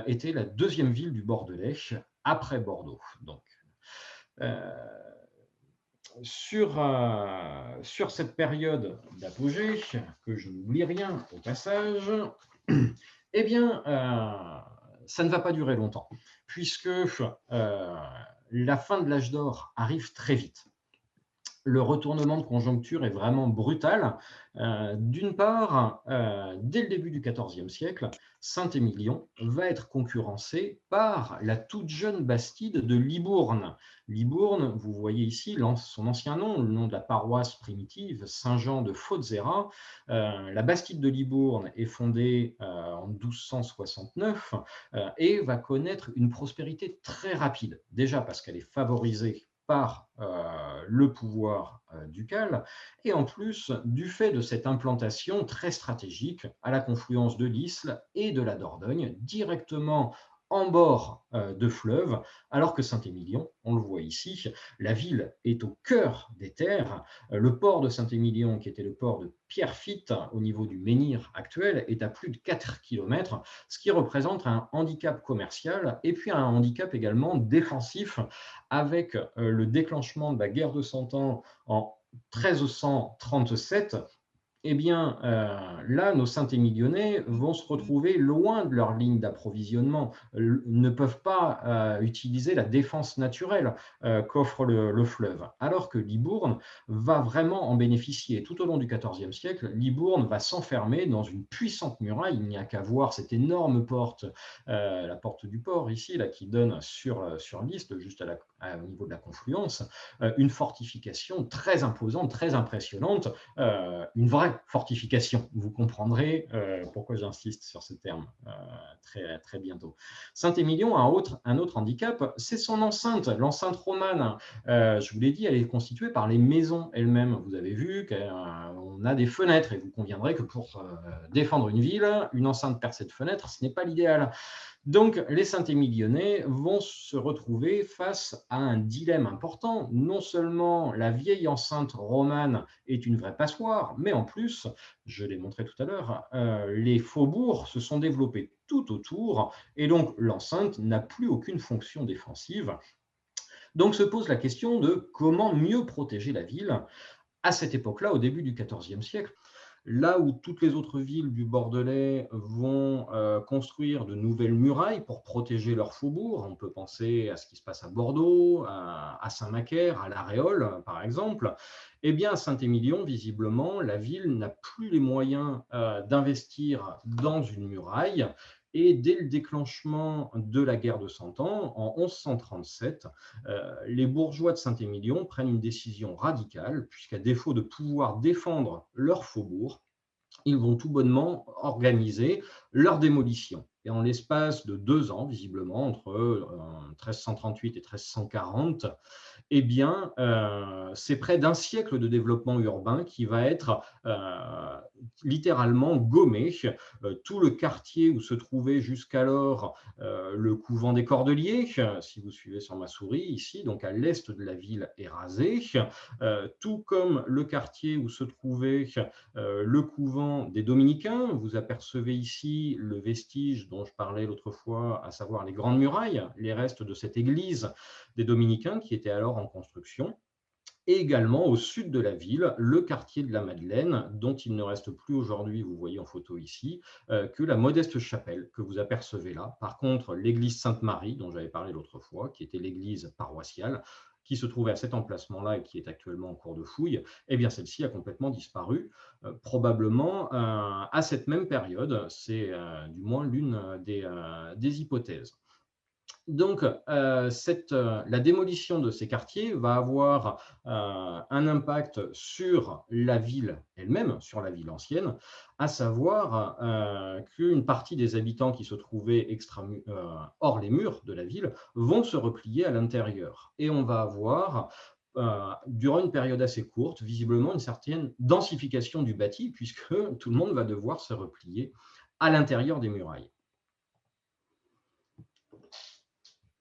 était la 2e ville du Bordelais, après Bordeaux. Donc, sur cette période d'apogée, que je n'oublie rien au passage, eh bien, ça ne va pas durer longtemps, puisque la fin de l'âge d'or arrive très vite. Le retournement de conjoncture est vraiment brutal. D'une part, dès le début du XIVe siècle, Saint-Émilion va être concurrencé par la toute jeune bastide de Libourne. Libourne, vous voyez ici son ancien nom, le nom de la paroisse primitive, Saint-Jean de Fautzera. La bastide de Libourne est fondée en 1269 et va connaître une prospérité très rapide. Déjà parce qu'elle est favorisée par le pouvoir ducal, et en plus du fait de cette implantation très stratégique à la confluence de l'Isle et de la Dordogne, directement en bord de fleuve, alors que Saint-Émilion, on le voit ici, la ville est au cœur des terres. Le port de Saint-Émilion, qui était le port de Pierrefitte au niveau du menhir actuel, est à plus de 4 km, ce qui représente un handicap commercial et puis un handicap également défensif, avec le déclenchement de la guerre de Cent Ans en 1337. Eh bien, là, nos Saint-Émilionnais vont se retrouver loin de leur ligne d'approvisionnement, ne peuvent pas utiliser la défense naturelle qu'offre le fleuve, alors que Libourne va vraiment en bénéficier. Tout au long du XIVe siècle, Libourne va s'enfermer dans une puissante muraille. Il n'y a qu'à voir cette énorme porte, la porte du port ici, là, qui donne sur l'Isle, juste au niveau de la confluence, une fortification très imposante, très impressionnante, une vraie fortification. Vous comprendrez pourquoi j'insiste sur ce terme très, très bientôt. Saint-Émilion a un autre handicap, c'est son enceinte. L'enceinte romane, je vous l'ai dit, elle est constituée par les maisons elles-mêmes. Vous avez vu qu'on a des fenêtres, et vous conviendrez que pour défendre une ville, une enceinte percée de fenêtres, ce n'est pas l'idéal. Donc, les Saint-Émilionnais vont se retrouver face à un dilemme important. Non seulement la vieille enceinte romane est une vraie passoire, mais en plus, je l'ai montré tout à l'heure, les faubourgs se sont développés tout autour, et donc l'enceinte n'a plus aucune fonction défensive. Donc se pose la question de comment mieux protéger la ville à cette époque-là, au début du XIVe siècle. Là où toutes les autres villes du Bordelais vont construire de nouvelles murailles pour protéger leurs faubourgs, on peut penser à ce qui se passe à Bordeaux, à Saint-Macaire, à La Réole, par exemple, eh bien, à Saint-Émilion, visiblement, la ville n'a plus les moyens d'investir dans une muraille. Et dès le déclenchement de la guerre de Cent Ans, en 1137, les bourgeois de Saint-Émilion prennent une décision radicale, puisqu'à défaut de pouvoir défendre leur faubourg, ils vont tout bonnement organiser leur démolition. Et en l'espace de 2 ans, visiblement, entre 1338 et 1340, eh bien, c'est près d'un siècle de développement urbain qui va être littéralement gommé. Tout le quartier où se trouvait jusqu'alors le couvent des Cordeliers, si vous suivez sur ma souris ici, donc à l'est de la ville, est rasé, tout comme le quartier où se trouvait le couvent des Dominicains. Vous apercevez ici le vestige dont je parlais l'autre fois, à savoir les Grandes Murailles, les restes de cette église des Dominicains qui était alors en construction. Et également au sud de la ville, le quartier de la Madeleine, dont il ne reste plus aujourd'hui, vous voyez en photo ici, que la modeste chapelle que vous apercevez là. Par contre, l'église Sainte-Marie, dont j'avais parlé l'autre fois, qui était l'église paroissiale, qui se trouvait à cet emplacement-là et qui est actuellement en cours de fouille, eh bien celle-ci a complètement disparu, probablement à cette même période. C'est du moins l'une des hypothèses. Donc, la démolition de ces quartiers va avoir un impact sur la ville elle-même, sur la ville ancienne, à savoir qu'une partie des habitants qui se trouvaient hors les murs de la ville vont se replier à l'intérieur. Et on va avoir, durant une période assez courte, visiblement une certaine densification du bâti, puisque tout le monde va devoir se replier à l'intérieur des murailles.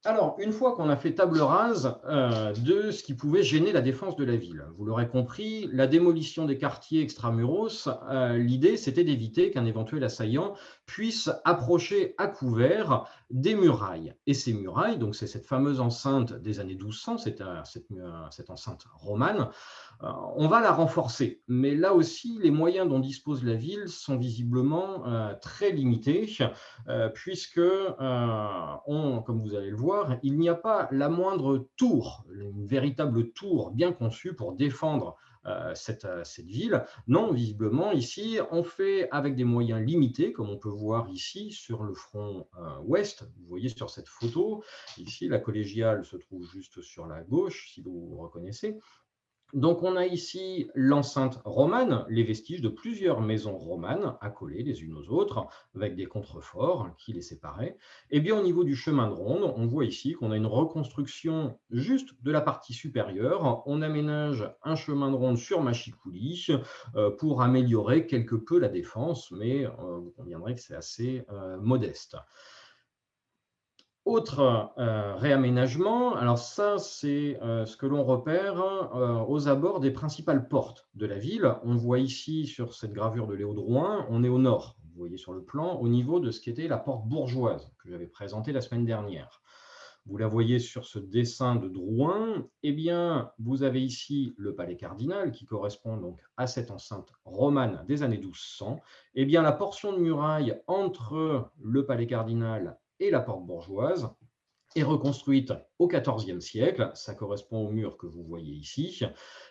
Alors, une fois qu'on a fait table rase de ce qui pouvait gêner la défense de la ville, vous l'aurez compris, la démolition des quartiers extramuros, l'idée c'était d'éviter qu'un éventuel assaillant puisse approcher à couvert des murailles. Et ces murailles, donc c'est cette fameuse enceinte des années 1200, cette enceinte romane, on va la renforcer. Mais là aussi, les moyens dont dispose la ville sont visiblement très limités, puisque, comme vous allez le voir, il n'y a pas la moindre tour, une véritable tour bien conçue pour défendre cette ville. Non, visiblement, ici, on fait avec des moyens limités, comme on peut voir ici sur le front ouest. Vous voyez sur cette photo, ici, la collégiale se trouve juste sur la gauche, si vous reconnaissez. Donc, on a ici l'enceinte romane, les vestiges de plusieurs maisons romanes accolées les unes aux autres, avec des contreforts qui les séparaient. Et bien, au niveau du chemin de ronde, on voit ici qu'on a une reconstruction juste de la partie supérieure. On aménage un chemin de ronde sur mâchicoulis pour améliorer quelque peu la défense, mais vous conviendrez que c'est assez modeste. Autre réaménagement, alors ça c'est ce que l'on repère aux abords des principales portes de la ville. On voit ici sur cette gravure de Léo Drouin, on est au nord, vous voyez sur le plan, au niveau de ce qu'était la porte bourgeoise que j'avais présentée la semaine dernière. Vous la voyez sur ce dessin de Drouin. Eh bien, vous avez ici le palais cardinal qui correspond donc à cette enceinte romane des années 1200. Eh bien, la portion de muraille entre le palais cardinal et la porte bourgeoise est reconstruite au XIVe siècle. Ça correspond au mur que vous voyez ici.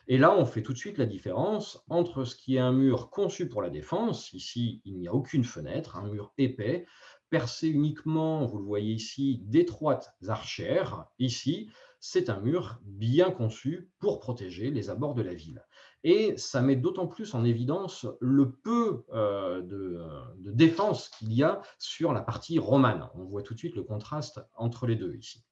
Et là, on fait tout de suite la différence entre ce qui est un mur conçu pour la défense. Ici, il n'y a aucune fenêtre, un mur épais, percé uniquement, vous le voyez ici, d'étroites archères. Ici, c'est un mur bien conçu pour protéger les abords de la ville. Et ça met d'autant plus en évidence le peu de défense qu'il y a sur la partie romane. On voit tout de suite le contraste entre les deux ici.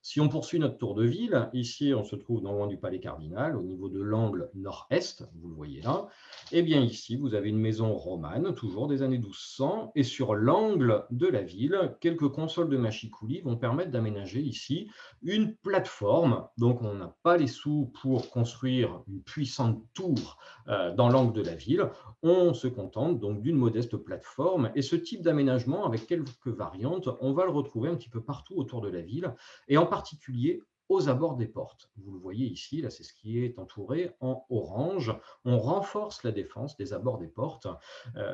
Si on poursuit notre tour de ville, ici on se trouve non loin du palais cardinal, au niveau de l'angle nord-est, vous le voyez là. Et bien ici, vous avez une maison romane, toujours des années 1200, et sur l'angle de la ville, quelques consoles de mâchicoulis vont permettre d'aménager ici une plateforme. Donc on n'a pas les sous pour construire une puissante tour dans l'angle de la ville. On se contente donc d'une modeste plateforme, et ce type d'aménagement, avec quelques variantes, on va le retrouver un petit peu partout autour de la ville, et en particulier aux abords des portes. Vous le voyez ici, là c'est ce qui est entouré en orange. On renforce la défense des abords des portes.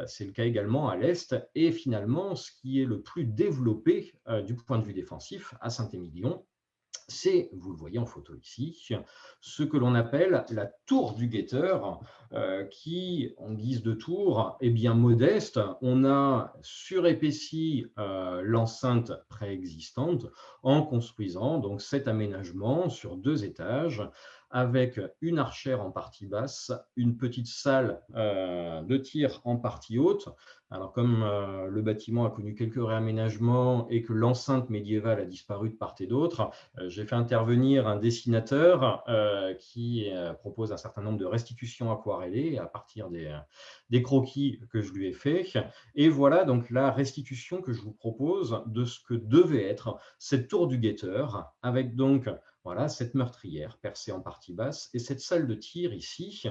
C'est le cas également à l'est. Et finalement, ce qui est le plus développé du point de vue défensif à Saint-Émilion, c'est, vous le voyez en photo ici, ce que l'on appelle la tour du guetteur, qui, en guise de tour, est bien modeste. On a surépaissi l'enceinte préexistante en construisant donc cet aménagement sur 2 étages avec une archère en partie basse, une petite salle de tir en partie haute. Alors, comme le bâtiment a connu quelques réaménagements et que l'enceinte médiévale a disparu de part et d'autre, j'ai fait intervenir un dessinateur qui propose un certain nombre de restitutions aquarellées à partir des croquis que je lui ai faits. Et voilà donc la restitution que je vous propose de ce que devait être cette tour du guetteur, avec donc voilà, cette meurtrière percée en partie basse et cette salle de tir ici,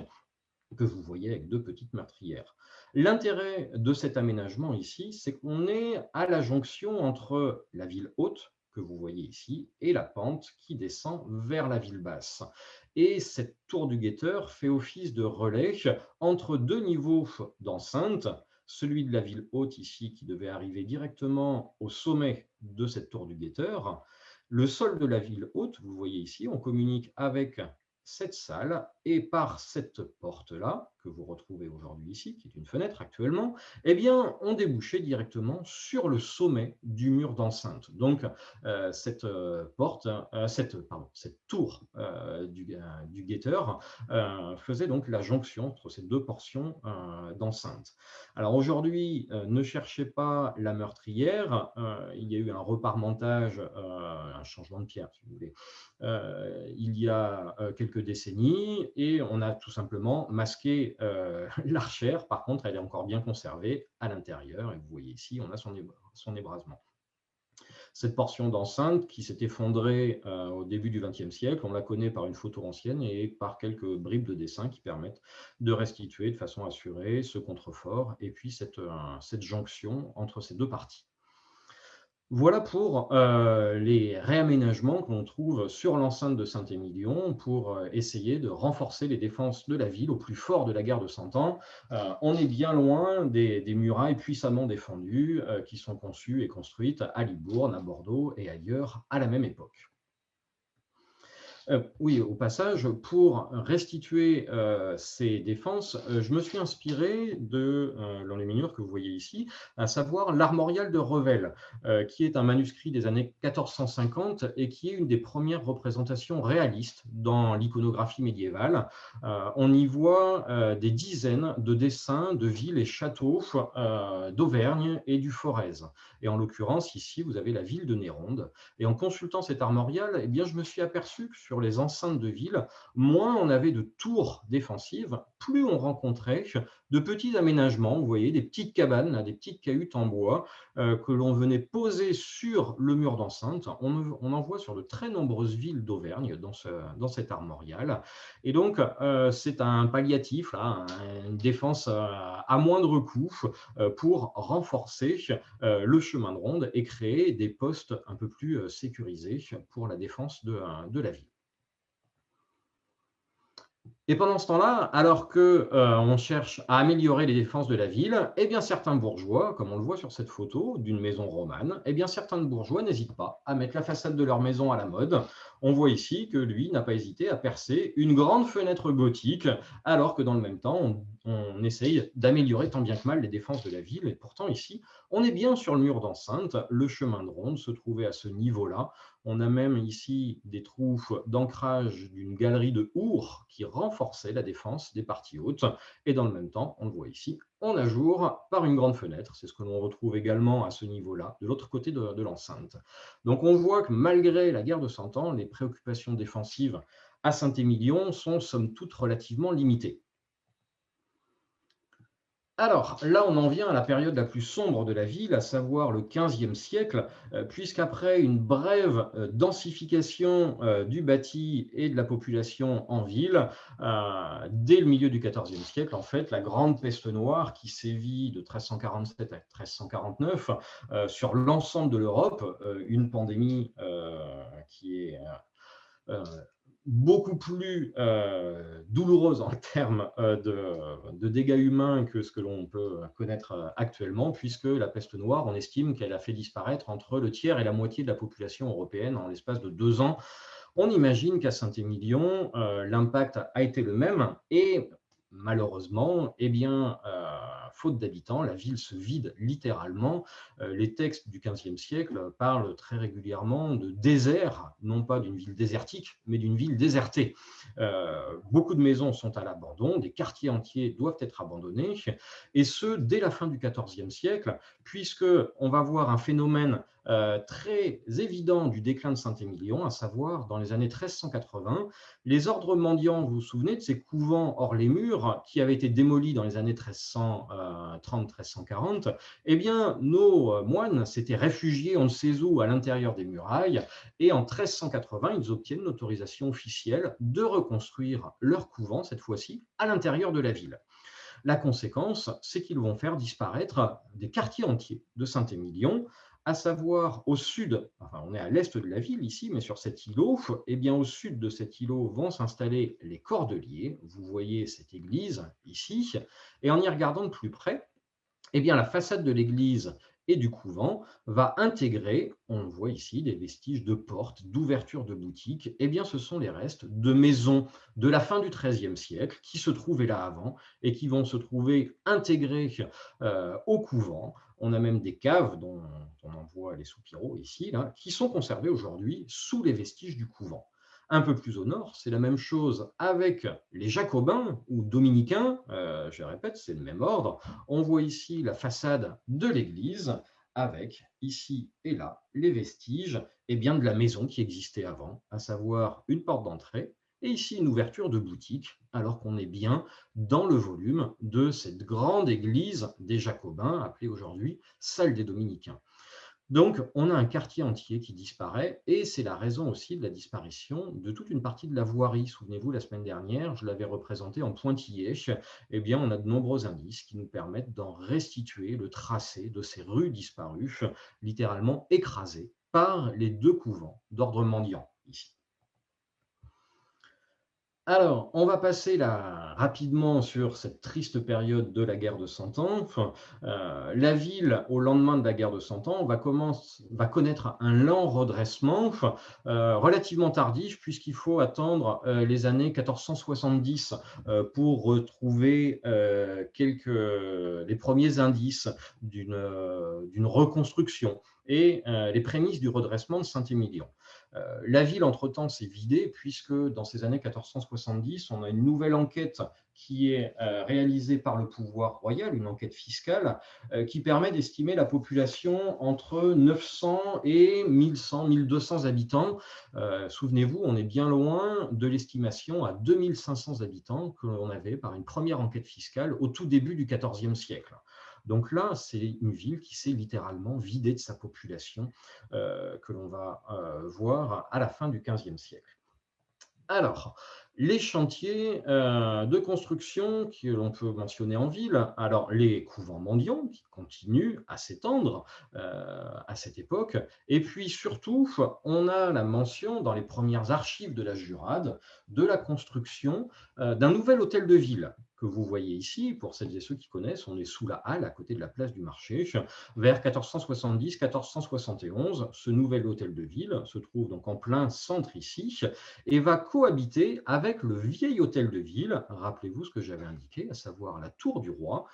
que vous voyez avec 2 petites meurtrières. L'intérêt de cet aménagement ici, c'est qu'on est à la jonction entre la ville haute, que vous voyez ici, et la pente qui descend vers la ville basse. Et cette tour du guetteur fait office de relais entre 2 niveaux d'enceinte, celui de la ville haute ici qui devait arriver directement au sommet de cette tour du guetteur. Le sol de la ville haute, vous voyez ici, on communique avec cette salle et par cette porte-là, que vous retrouvez aujourd'hui ici, qui est une fenêtre actuellement, eh bien, on débouchait directement sur le sommet du mur d'enceinte. Donc, cette cette tour du guetteur faisait donc la jonction entre ces 2 portions d'enceinte. Alors aujourd'hui, ne cherchez pas la meurtrière, il y a eu un reparmentage, un changement de pierre, si vous voulez, il y a quelques décennies et on a tout simplement masqué l'archère. Par contre, elle est encore bien conservée à l'intérieur et vous voyez ici, on a son ébrasement. Cette portion d'enceinte qui s'est effondrée au début du XXe siècle, on la connaît par une photo ancienne et par quelques bribes de dessin qui permettent de restituer de façon assurée ce contrefort et puis cette jonction entre ces 2 parties. Voilà pour les réaménagements que l'on trouve sur l'enceinte de Saint-Émilion pour essayer de renforcer les défenses de la ville au plus fort de la guerre de Cent Ans. On est bien loin des murailles puissamment défendues qui sont conçues et construites à Libourne, à Bordeaux et ailleurs à la même époque. Oui, au passage, pour restituer ces défenses, je me suis inspiré de l'enluminure que vous voyez ici, à savoir l'Armorial de Revel, qui est un manuscrit des années 1450 et qui est une des premières représentations réalistes dans l'iconographie médiévale. On y voit des dizaines de dessins de villes et châteaux d'Auvergne et du Forez. Et en l'occurrence, ici, vous avez la ville de Néronde. Et en consultant cet armorial, eh bien, je me suis aperçu que sur les enceintes de ville, moins on avait de tours défensives, plus on rencontrait de petits aménagements, vous voyez, des petites cabanes, des petites cahutes en bois que l'on venait poser sur le mur d'enceinte. On en voit sur de très nombreuses villes d'Auvergne dans cet armorial. Et donc, c'est un palliatif, là, une défense à moindre coût pour renforcer le chemin de ronde et créer des postes un peu plus sécurisés pour la défense de la ville. Et pendant ce temps-là, alors que on cherche à améliorer les défenses de la ville, eh bien certains bourgeois, comme on le voit sur cette photo d'une maison romane, eh bien certains bourgeois n'hésitent pas à mettre la façade de leur maison à la mode. On voit ici que lui n'a pas hésité à percer une grande fenêtre gothique, alors que dans le même temps, on essaye d'améliorer tant bien que mal les défenses de la ville. Et pourtant ici, on est bien sur le mur d'enceinte, le chemin de ronde se trouvait à ce niveau-là. On a même ici des trous d'ancrage d'une galerie de hourds qui renforçait la défense des parties hautes. Et dans le même temps, on le voit ici, on ajoure par une grande fenêtre. C'est ce que l'on retrouve également à ce niveau-là, de l'autre côté de l'enceinte. Donc on voit que malgré la guerre de Cent Ans, les préoccupations défensives à Saint-Émilion sont somme toute relativement limitées. Alors, là, on en vient à la période la plus sombre de la ville, à savoir le XVe siècle, puisqu'après une brève densification du bâti et de la population en ville, dès le milieu du XIVe siècle, en fait, la grande peste noire qui sévit de 1347 à 1349 sur l'ensemble de l'Europe, une pandémie qui est beaucoup plus douloureuse en termes de dégâts humains que ce que l'on peut connaître actuellement, puisque la peste noire, on estime qu'elle a fait disparaître entre le tiers et la moitié de la population européenne en l'espace de 2 ans. On imagine qu'à Saint-Émilion, l'impact a été le même et malheureusement, eh bien, faute d'habitants, la ville se vide littéralement. Les textes du XVe siècle parlent très régulièrement de désert, non pas d'une ville désertique, mais d'une ville désertée. Beaucoup de maisons sont à l'abandon, des quartiers entiers doivent être abandonnés, et ce, dès la fin du XIVe siècle, puisqu'on va voir un phénomène très évident du déclin de Saint-Émilion, à savoir dans les années 1380, les ordres mendiants, vous vous souvenez de ces couvents hors les murs qui avaient été démolis dans les années 1330-1340, eh bien, nos moines s'étaient réfugiés on ne sait où à l'intérieur des murailles, et en 1380, ils obtiennent l'autorisation officielle de reconstruire leur couvent, cette fois-ci, à l'intérieur de la ville. La conséquence, c'est qu'ils vont faire disparaître des quartiers entiers de Saint-Émilion, à savoir au sud, enfin on est à l'est de la ville ici, mais sur cet îlot, eh bien au sud de cet îlot vont s'installer les Cordeliers. Vous voyez cette église ici, et en y regardant de plus près, eh bien, la façade de l'église et du couvent va intégrer, on le voit ici, des vestiges de portes, d'ouvertures de boutiques. Eh bien, ce sont les restes de maisons de la fin du XIIIe siècle qui se trouvaient là avant et qui vont se trouver intégrées au couvent. On a même des caves dont on en voit les soupiraux ici, là, qui sont conservées aujourd'hui sous les vestiges du couvent. Un peu plus au nord, c'est la même chose avec les Jacobins ou Dominicains, je répète, c'est le même ordre. On voit ici la façade de l'église avec, ici et là, les vestiges bien, de la maison qui existait avant, à savoir une porte d'entrée et ici une ouverture de boutique, alors qu'on est bien dans le volume de cette grande église des Jacobins, appelée aujourd'hui salle des Dominicains. Donc, on a un quartier entier qui disparaît et c'est la raison aussi de la disparition de toute une partie de la voirie. Souvenez-vous, la semaine dernière, je l'avais représenté en pointillé. Eh bien, on a de nombreux indices qui nous permettent d'en restituer le tracé de ces rues disparues, littéralement écrasées par les deux couvents d'ordre mendiant ici. Alors, on va passer là rapidement sur cette triste période de la guerre de Cent Ans. La ville, au lendemain de la guerre de Cent Ans, va connaître un lent redressement relativement tardif, puisqu'il faut attendre les années 1470 pour retrouver les premiers indices d'une reconstruction et les prémices du redressement de Saint-Émilion. La ville, entre-temps, s'est vidée puisque dans ces années 1470, on a une nouvelle enquête qui est réalisée par le pouvoir royal, une enquête fiscale, qui permet d'estimer la population entre 900 et 1100, 1200 habitants. Souvenez-vous, on est bien loin de l'estimation à 2500 habitants que l'on avait par une première enquête fiscale au tout début du XIVe siècle. Donc là, c'est une ville qui s'est littéralement vidée de sa population que l'on va voir à la fin du XVe siècle. Alors, les chantiers de construction que l'on peut mentionner en ville, alors les couvents mendiants qui continuent à s'étendre à cette époque, et puis surtout, on a la mention dans les premières archives de la Jurade de la construction d'un nouvel hôtel de ville que vous voyez ici. Pour celles et ceux qui connaissent, on est sous la halle à côté de la place du marché. Vers 1470-1471, ce nouvel hôtel de ville se trouve donc en plein centre ici et va cohabiter avec le vieil hôtel de ville, rappelez-vous ce que j'avais indiqué, à savoir la Tour du Roi,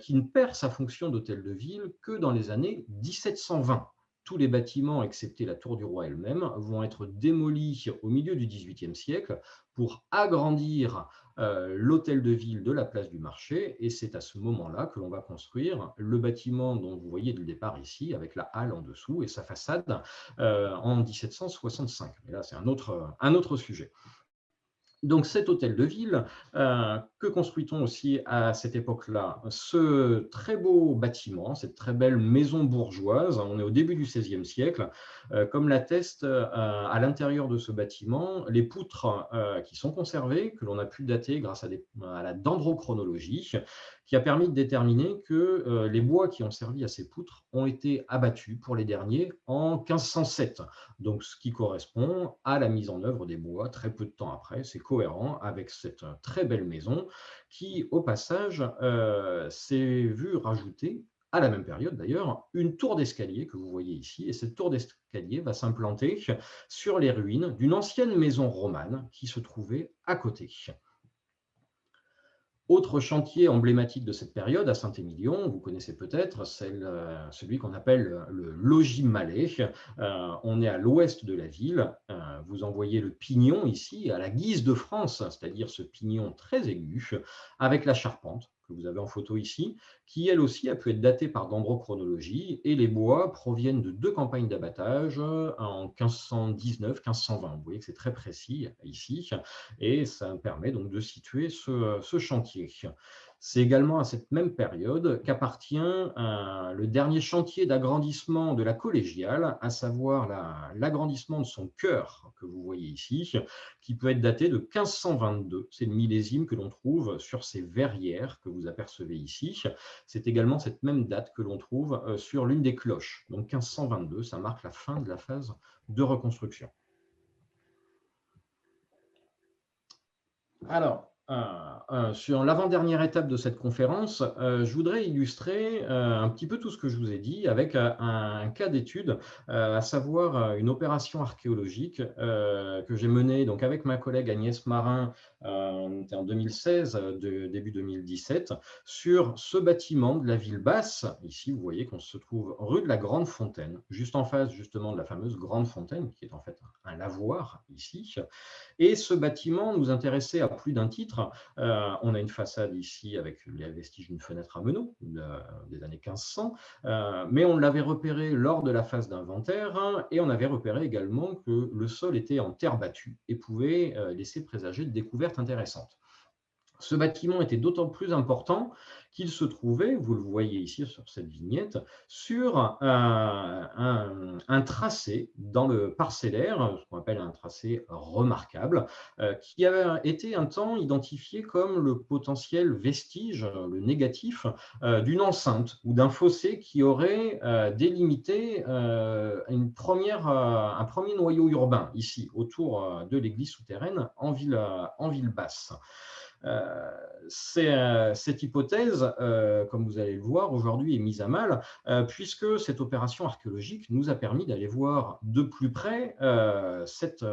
qui ne perd sa fonction d'hôtel de ville que dans les années 1720. Tous les bâtiments, excepté la Tour du Roi elle-même, vont être démolis au milieu du XVIIIe siècle pour agrandir l'hôtel de ville de la place du marché, et c'est à ce moment-là que l'on va construire le bâtiment dont vous voyez le départ ici, avec la halle en dessous et sa façade en 1765. Mais là, c'est un autre sujet. Donc cet hôtel de ville, que construit-on aussi à cette époque-là? Ce très beau bâtiment, cette très belle maison bourgeoise, on est au début du XVIe siècle, comme l'atteste à l'intérieur de ce bâtiment les poutres qui sont conservées, que l'on a pu dater grâce à la dendrochronologie, qui a permis de déterminer que les bois qui ont servi à ces poutres ont été abattus pour les derniers en 1507. Donc, ce qui correspond à la mise en œuvre des bois très peu de temps après. C'est cohérent avec cette très belle maison qui, au passage, s'est vue rajouter à la même période d'ailleurs, une tour d'escalier que vous voyez ici. Et cette tour d'escalier va s'implanter sur les ruines d'une ancienne maison romane qui se trouvait à côté. Autre chantier emblématique de cette période à Saint-Émilion, vous connaissez peut-être, c'est celui qu'on appelle le logis Mallet. On est à l'ouest de la ville. Vous en voyez le pignon ici, à la guise de France, c'est-à-dire ce pignon très aigu, avec la charpente que vous avez en photo ici, qui elle aussi a pu être datée par dendrochronologie, et les bois proviennent de 2 campagnes d'abattage en 1519-1520. Vous voyez que c'est très précis ici, et ça permet donc de situer ce chantier. C'est également à cette même période qu'appartient le dernier chantier d'agrandissement de la collégiale, à savoir l'agrandissement de son chœur que vous voyez ici, qui peut être daté de 1522. C'est le millésime que l'on trouve sur ces verrières que vous apercevez ici. C'est également cette même date que l'on trouve sur l'une des cloches. Donc 1522, ça marque la fin de la phase de reconstruction. Alors, sur l'avant-dernière étape de cette conférence, je voudrais illustrer un petit peu tout ce que je vous ai dit avec un cas d'étude, à savoir une opération archéologique que j'ai menée donc, avec ma collègue Agnès Marin en 2016, début 2017, sur ce bâtiment de la ville basse. Ici, vous voyez qu'on se trouve rue de la Grande Fontaine, juste en face justement de la fameuse Grande Fontaine, qui est en fait un lavoir ici. Et ce bâtiment nous intéressait à plus d'un titre. On a une façade ici avec les vestiges d'une fenêtre à meneaux des années 1500, mais on l'avait repéré lors de la phase d'inventaire, et on avait repéré également que le sol était en terre battue et pouvait laisser présager de découvertes intéressantes. Ce bâtiment était d'autant plus important qu'il se trouvait, vous le voyez ici sur cette vignette, sur un tracé dans le parcellaire, ce qu'on appelle un tracé remarquable, qui avait été un temps identifié comme le potentiel vestige, le négatif, d'une enceinte ou d'un fossé qui aurait délimité un premier noyau urbain, ici, autour de l'église souterraine en ville basse. Cette hypothèse, comme vous allez le voir, aujourd'hui est mise à mal, puisque cette opération archéologique nous a permis d'aller voir de plus près cette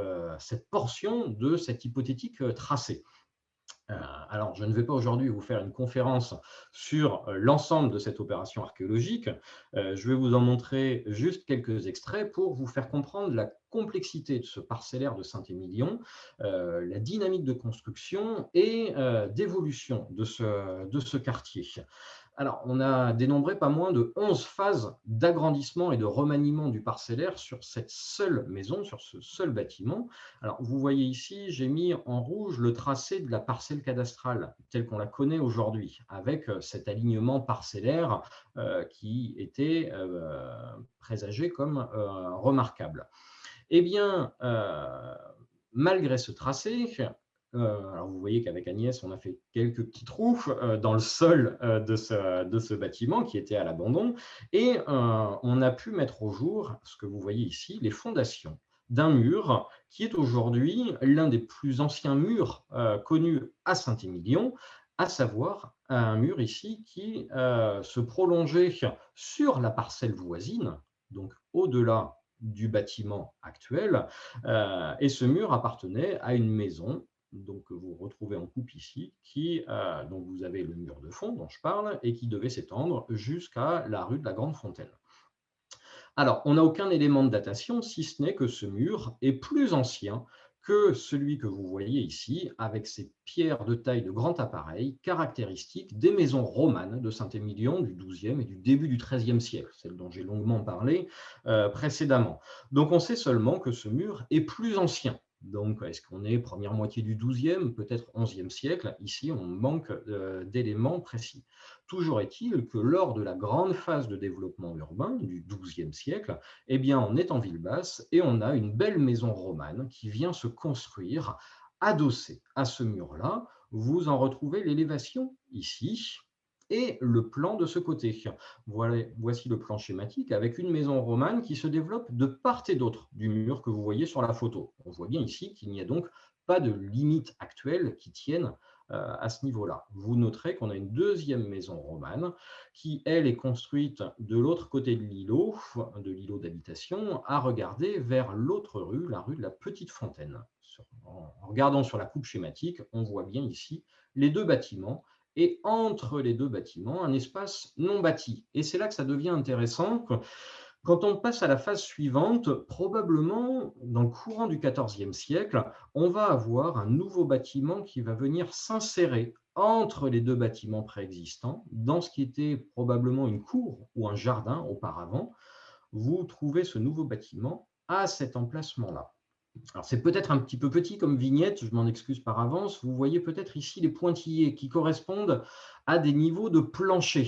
portion de cet hypothétique tracé. Alors, je ne vais pas aujourd'hui vous faire une conférence sur l'ensemble de cette opération archéologique. Je vais vous en montrer juste quelques extraits pour vous faire comprendre la complexité de ce parcellaire de Saint-Émilion, la dynamique de construction et d'évolution de ce quartier. Alors, on a dénombré pas moins de 11 phases d'agrandissement et de remaniement du parcellaire sur cette seule maison, sur ce seul bâtiment. Alors, vous voyez ici, j'ai mis en rouge le tracé de la parcelle cadastrale telle qu'on la connaît aujourd'hui, avec cet alignement parcellaire qui était présagé comme remarquable. Eh bien, malgré ce tracé, alors vous voyez qu'avec Agnès, on a fait quelques petits trous dans le sol de ce bâtiment qui était à l'abandon, et on a pu mettre au jour ce que vous voyez ici, les fondations d'un mur qui est aujourd'hui l'un des plus anciens murs connus à Saint-Émilion, à savoir un mur ici qui se prolongeait sur la parcelle voisine, donc au-delà du bâtiment actuel, et ce mur appartenait à une maison, donc que vous retrouvez en coupe ici, dont vous avez le mur de fond dont je parle, et qui devait s'étendre jusqu'à la rue de la Grande Fontaine. Alors, on n'a aucun élément de datation, si ce n'est que ce mur est plus ancien que celui que vous voyez ici, avec ces pierres de taille de grand appareil, caractéristiques des maisons romanes de Saint-Émilion du XIIe et du début du XIIIe siècle, celle dont j'ai longuement parlé précédément. Donc, on sait seulement que ce mur est plus ancien. Donc, est-ce qu'on est première moitié du XIIe, peut-être XIe siècle? Ici, on manque d'éléments précis. Toujours est-il que lors de la grande phase de développement urbain du XIIe siècle, eh bien, on est en ville basse et on a une belle maison romane qui vient se construire adossée à ce mur-là. Vous en retrouvez l'élévation ici. et le plan de ce côté. Voici le plan schématique avec une maison romane qui se développe de part et d'autre du mur que vous voyez sur la photo. On voit bien ici qu'il n'y a donc pas de limite actuelle qui tienne à ce niveau-là. Vous noterez qu'on a une deuxième maison romane qui, elle, est construite de l'autre côté de l'îlot d'habitation, à regarder vers l'autre rue, la rue de la Petite Fontaine. En regardant sur la coupe schématique, on voit bien ici les deux bâtiments et entre les deux bâtiments, un espace non bâti. Et c'est là que ça devient intéressant. Quand on passe à la phase suivante, probablement dans le courant du XIVe siècle, on va avoir un nouveau bâtiment qui va venir s'insérer entre les deux bâtiments préexistants, dans ce qui était probablement une cour ou un jardin auparavant. Vous trouvez ce nouveau bâtiment à cet emplacement-là. Alors, c'est peut-être un petit peu petit comme vignette, je m'en excuse par avance. Vous voyez peut-être ici les pointillés qui correspondent à des niveaux de plancher.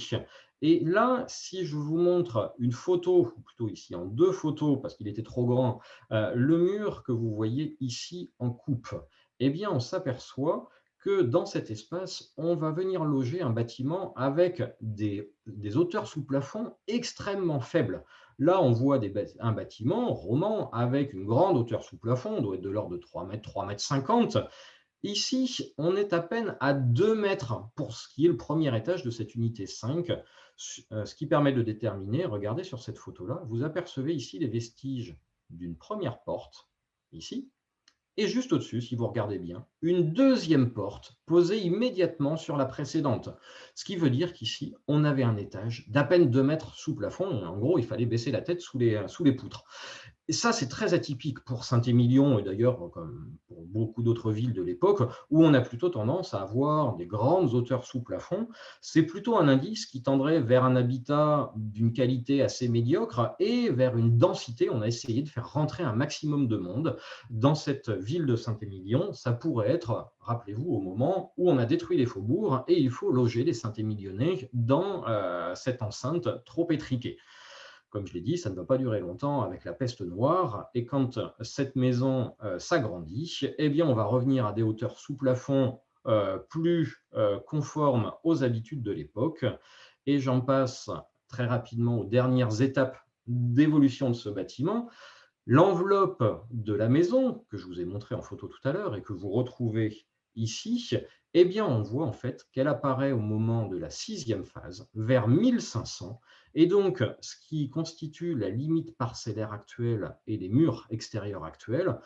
Et là, si je vous montre une photo, ou plutôt ici en deux photos, parce qu'il était trop grand, le mur que vous voyez ici en coupe, eh bien, on s'aperçoit que dans cet espace, on va venir loger un bâtiment avec des hauteurs sous plafond extrêmement faibles. Là, on voit un bâtiment roman avec une grande hauteur sous plafond, on doit être de l'ordre de 3 mètres, 3 mètres 50. Ici, on est à peine à 2 mètres pour ce qui est le premier étage de cette unité 5, ce qui permet de déterminer, regardez sur cette photo-là, vous apercevez ici les vestiges d'une première porte, ici, et juste au-dessus, si vous regardez bien, une deuxième porte posée immédiatement sur la précédente. Ce qui veut dire qu'ici, on avait un étage d'à peine 2 mètres sous plafond. En gros, il fallait baisser la tête sous les poutres. Et ça, c'est très atypique pour Saint-Émilion et d'ailleurs comme pour beaucoup d'autres villes de l'époque où on a plutôt tendance à avoir des grandes hauteurs sous plafond. C'est plutôt un indice qui tendrait vers un habitat d'une qualité assez médiocre et vers une densité. On a essayé de faire rentrer un maximum de monde dans cette ville de Saint-Émilion. Ça pourrait être, rappelez-vous, au moment où on a détruit les faubourgs et il faut loger les Saint-Émilionnais dans cette enceinte trop étriquée. Comme je l'ai dit, ça ne va pas durer longtemps avec la peste noire. Et quand cette maison s'agrandit, eh bien, on va revenir à des hauteurs sous plafond plus conformes aux habitudes de l'époque. Et j'en passe très rapidement aux dernières étapes d'évolution de ce bâtiment. L'enveloppe de la maison, que je vous ai montré en photo tout à l'heure et que vous retrouvez ici, eh bien, on voit en fait qu'elle apparaît au moment de la 6e phase, vers 1500. Et donc, ce qui constitue la limite parcellaire actuelle et les murs extérieurs actuels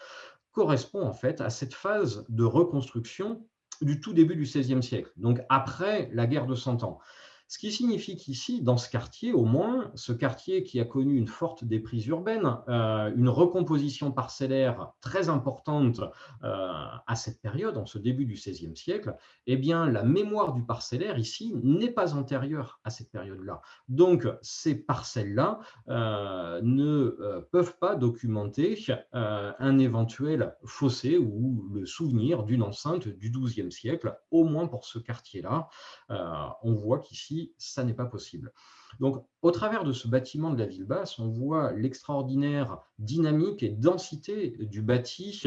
correspond en fait à cette phase de reconstruction du tout début du XVIe siècle, donc après la guerre de Cent Ans. Ce qui signifie qu'ici, dans ce quartier, au moins, ce quartier qui a connu une forte déprise urbaine, une recomposition parcellaire très importante à cette période, en ce début du XVIe siècle, eh bien, la mémoire du parcellaire ici n'est pas antérieure à cette période-là. Donc, ces parcelles-là ne peuvent pas documenter un éventuel fossé ou le souvenir d'une enceinte du XIIe siècle, au moins pour ce quartier-là. On voit qu'ici, ça n'est pas possible. Donc, au travers de ce bâtiment de la ville basse, on voit l'extraordinaire dynamique et densité du bâti.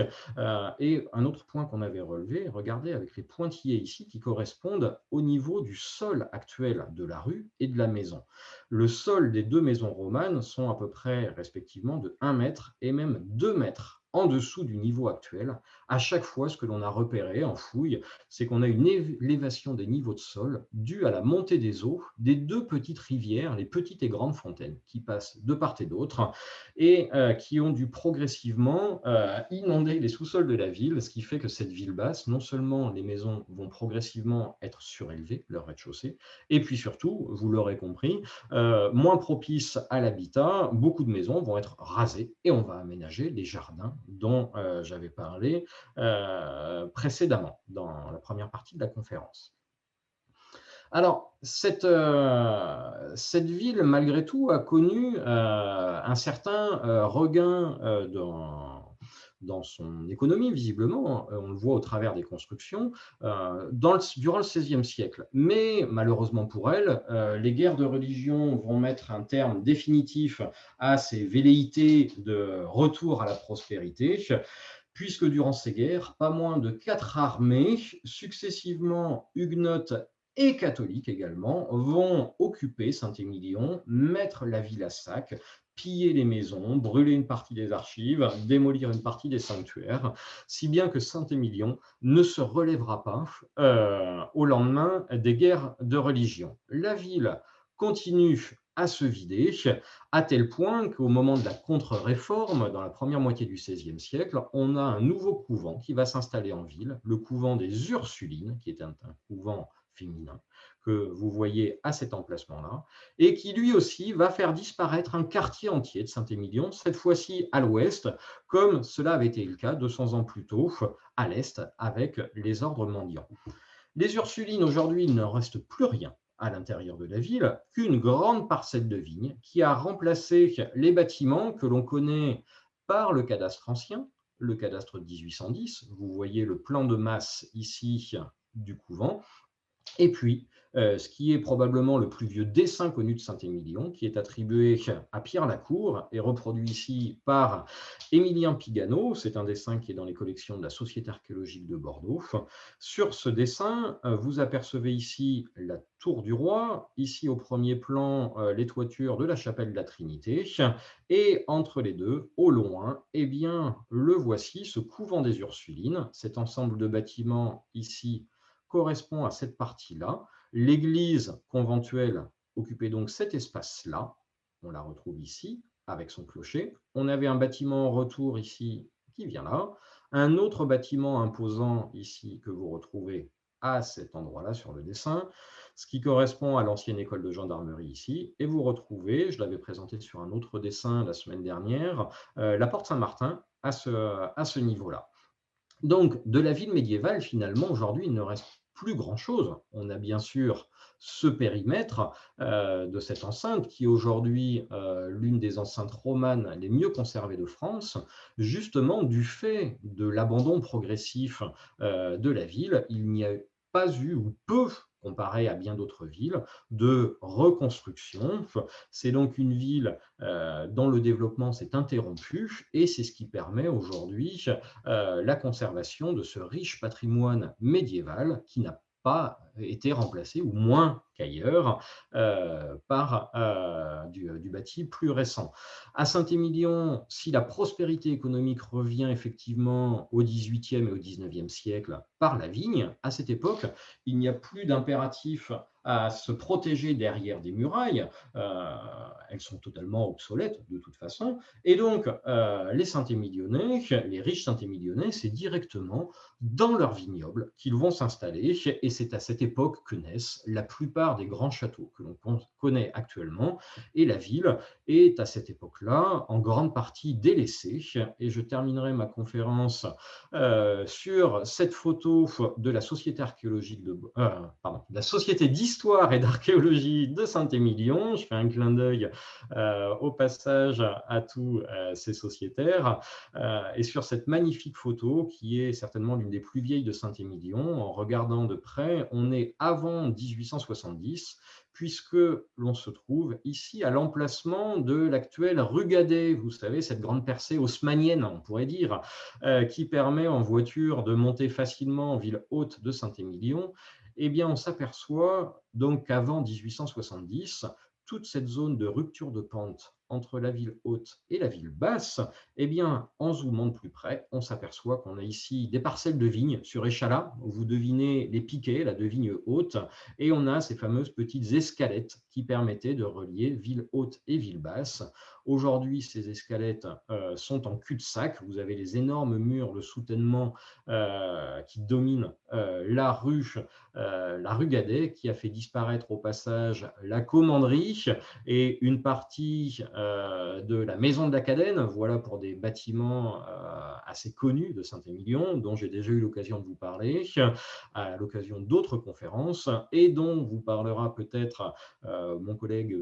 Et un autre point qu'on avait relevé, regardez avec les pointillés ici qui correspondent au niveau du sol actuel de la rue et de la maison. Le sol des deux maisons romanes sont à peu près respectivement de 1 mètre et même 2 mètres en dessous du niveau actuel. À chaque fois, ce que l'on a repéré en fouille, c'est qu'on a une élévation des niveaux de sol due à la montée des eaux des deux petites rivières, les petites et grandes fontaines, qui passent de part et d'autre et qui ont dû progressivement inonder les sous-sols de la ville, ce qui fait que cette ville basse, non seulement les maisons vont progressivement être surélevées, leur rez-de-chaussée, et puis surtout, vous l'aurez compris, moins propices à l'habitat, beaucoup de maisons vont être rasées et on va aménager les jardins dont j'avais parlé précédemment dans la première partie de la conférence. Alors, cette ville, malgré tout, a connu un certain regain dans son économie, visiblement. On le voit au travers des constructions, durant le XVIe siècle. Mais malheureusement pour elle, les guerres de religion vont mettre un terme définitif à ces velléités de retour à la prospérité, puisque durant ces guerres, pas moins de 4 armées, successivement huguenotes et catholiques également vont occuper Saint-Émilion, mettre la ville à sac, piller les maisons, brûler une partie des archives, démolir une partie des sanctuaires, si bien que Saint-Émilion ne se relèvera pas au lendemain des guerres de religion. La ville continue à se vider, à tel point qu'au moment de la contre-réforme, dans la première moitié du XVIe siècle, on a un nouveau couvent qui va s'installer en ville, le couvent des Ursulines, qui est un couvent féminin que vous voyez à cet emplacement-là, et qui lui aussi va faire disparaître un quartier entier de Saint-Émilion, cette fois-ci à l'ouest, comme cela avait été le cas 200 ans plus tôt à l'est avec les ordres mendiants. Les Ursulines, aujourd'hui, il ne reste plus rien à l'intérieur de la ville qu'une grande parcelle de vignes qui a remplacé les bâtiments que l'on connaît par le cadastre ancien, le cadastre de 1810. Vous voyez le plan de masse ici du couvent. Et puis, ce qui est probablement le plus vieux dessin connu de Saint-Émilion, qui est attribué à Pierre Lacour et reproduit ici par Émilien Pigano. C'est un dessin qui est dans les collections de la Société archéologique de Bordeaux. Sur ce dessin, vous apercevez ici la tour du roi, ici au premier plan, les toitures de la chapelle de la Trinité, et entre les deux, au loin, eh bien, le voici, ce couvent des Ursulines, cet ensemble de bâtiments ici correspond à cette partie-là. L'église conventuelle occupait donc cet espace-là. On la retrouve ici avec son clocher. On avait un bâtiment en retour ici qui vient là. Un autre bâtiment imposant ici que vous retrouvez à cet endroit-là sur le dessin, ce qui correspond à l'ancienne école de gendarmerie ici. Et vous retrouvez, je l'avais présenté sur un autre dessin la semaine dernière, la porte Saint-Martin à ce niveau-là. Donc, de la ville médiévale, finalement, aujourd'hui, il ne reste plus grand-chose. On a bien sûr ce périmètre de cette enceinte, qui est aujourd'hui l'une des enceintes romanes les mieux conservées de France, justement du fait de l'abandon progressif de la ville. Il n'y a pas eu, ou peu, comparé à bien d'autres villes, de reconstruction. C'est donc une ville dont le développement s'est interrompu, et c'est ce qui permet aujourd'hui la conservation de ce riche patrimoine médiéval qui n'a pas été remplacé, ou moins qu'ailleurs, par du bâti plus récent. À Saint-Émilion, si la prospérité économique revient effectivement au XVIIIe et au XIXe siècle par la vigne, à cette époque, il n'y a plus d'impératif à se protéger derrière des murailles. Elles sont totalement obsolètes de toute façon. Et donc, les Saint-Émilionnais, les riches Saint-Émilionnais, c'est directement dans leur vignoble qu'ils vont s'installer. Et c'est à cette époque que naissent la plupart des grands châteaux que l'on connaît actuellement. Et la ville est à cette époque-là en grande partie délaissée. Et je terminerai ma conférence sur cette photo de la Société archéologique la Société d'histoire et d'archéologie de Saint-Émilion. Je fais un clin d'œil au passage à tous ces sociétaires, et sur cette magnifique photo qui est certainement l'une des plus vieilles de Saint-Émilion. En regardant de près, on est avant 1870, puisque l'on se trouve ici à l'emplacement de l'actuelle rue Gadet, vous savez, cette grande percée haussmannienne, on pourrait dire, qui permet en voiture de monter facilement en ville haute de Saint-Émilion. Eh bien, on s'aperçoit donc qu'avant 1870, toute cette zone de rupture de pente entre la ville haute et la ville basse, eh bien, en zoomant de plus près, on s'aperçoit qu'on a ici des parcelles de vignes sur échalas, où vous devinez les piquets, la de vigne haute, et on a ces fameuses petites escalettes qui permettaient de relier ville haute et ville basse. Aujourd'hui, ces escalettes sont en cul-de-sac. Vous avez les énormes murs de soutènement qui dominent la rue Gadet, qui a fait disparaître au passage la commanderie et une partie de la maison de la Cadène. Voilà pour des bâtiments assez connus de Saint-Émilion, dont j'ai déjà eu l'occasion de vous parler à l'occasion d'autres conférences, et dont vous parlera peut-être mon collègue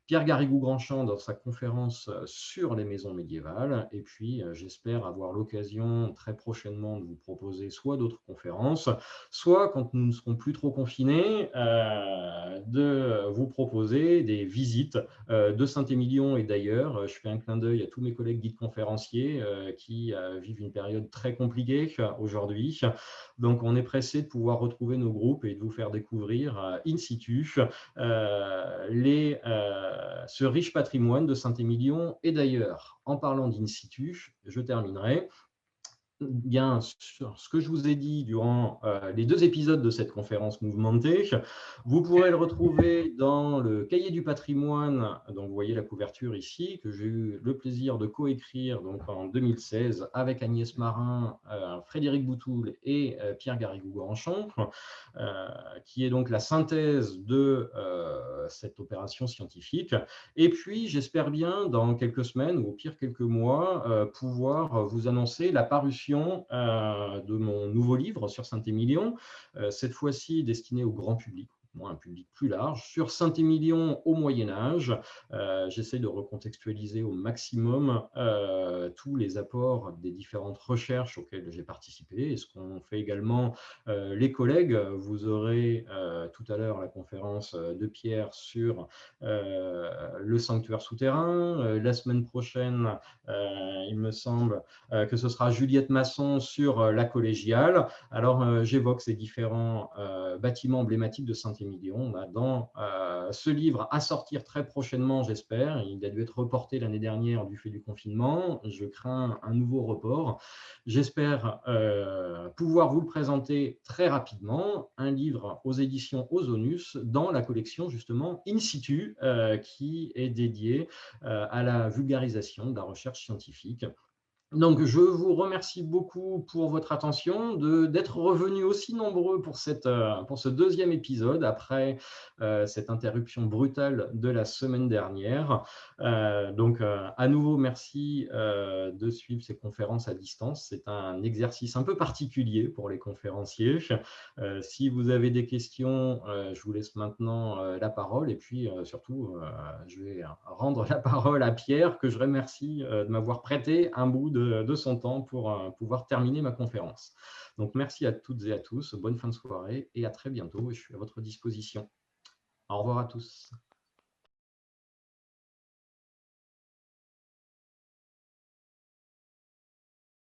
Pierre Garrigou-Grandchamp dans sa conférence sur les maisons médiévales. Et puis, j'espère avoir l'occasion très prochainement de vous proposer soit d'autres conférences, soit, quand nous ne serons plus trop confinés, de vous proposer des visites de Saint-Émilion millions et d'ailleurs. Je fais un clin d'œil à tous mes collègues guides conférenciers qui vivent une période très compliquée aujourd'hui. Donc, on est pressé de pouvoir retrouver nos groupes et de vous faire découvrir in situ ce riche patrimoine de Saint-Émilion et d'ailleurs. En parlant d'in situ, je terminerai bien sur ce que je vous ai dit durant les 2 épisodes de cette conférence mouvementée. Vous pourrez le retrouver dans le cahier du patrimoine, donc vous voyez la couverture ici, que j'ai eu le plaisir de coécrire donc, en 2016 avec Agnès Marin, Frédéric Boutoul et Pierre Garrigou-Grandchamp, qui est donc la synthèse de cette opération scientifique. Et puis, j'espère bien, dans quelques semaines ou au pire quelques mois, pouvoir vous annoncer la parution de mon nouveau livre sur Saint-Émilion, cette fois-ci destiné au grand public, un public plus large, sur Saint-Émilion au Moyen-Âge. J'essaie de recontextualiser au maximum tous les apports des différentes recherches auxquelles j'ai participé et ce qu'ont fait également les collègues. Vous aurez tout à l'heure la conférence de Pierre sur le sanctuaire souterrain. La semaine prochaine, il me semble que ce sera Juliette Masson sur la collégiale. Alors, j'évoque ces différents bâtiments emblématiques de Saint-Émilion dans ce livre à sortir très prochainement, j'espère. Il a dû être reporté l'année dernière du fait du confinement. Je crains un nouveau report. J'espère pouvoir vous le présenter très rapidement, un livre aux éditions Ozonus dans la collection justement In situ qui est dédiée à la vulgarisation de la recherche scientifique. Donc, je vous remercie beaucoup pour votre attention, d'être revenus aussi nombreux pour ce 2e épisode après cette interruption brutale de la semaine dernière. Donc, à nouveau, merci de suivre ces conférences à distance. C'est un exercice un peu particulier pour les conférenciers. Si vous avez des questions, je vous laisse maintenant la parole et puis surtout, je vais rendre la parole à Pierre, que je remercie de m'avoir prêté un bout de son temps pour pouvoir terminer ma conférence. Donc, merci à toutes et à tous, bonne fin de soirée et à très bientôt. Je suis à votre disposition. Au revoir à tous.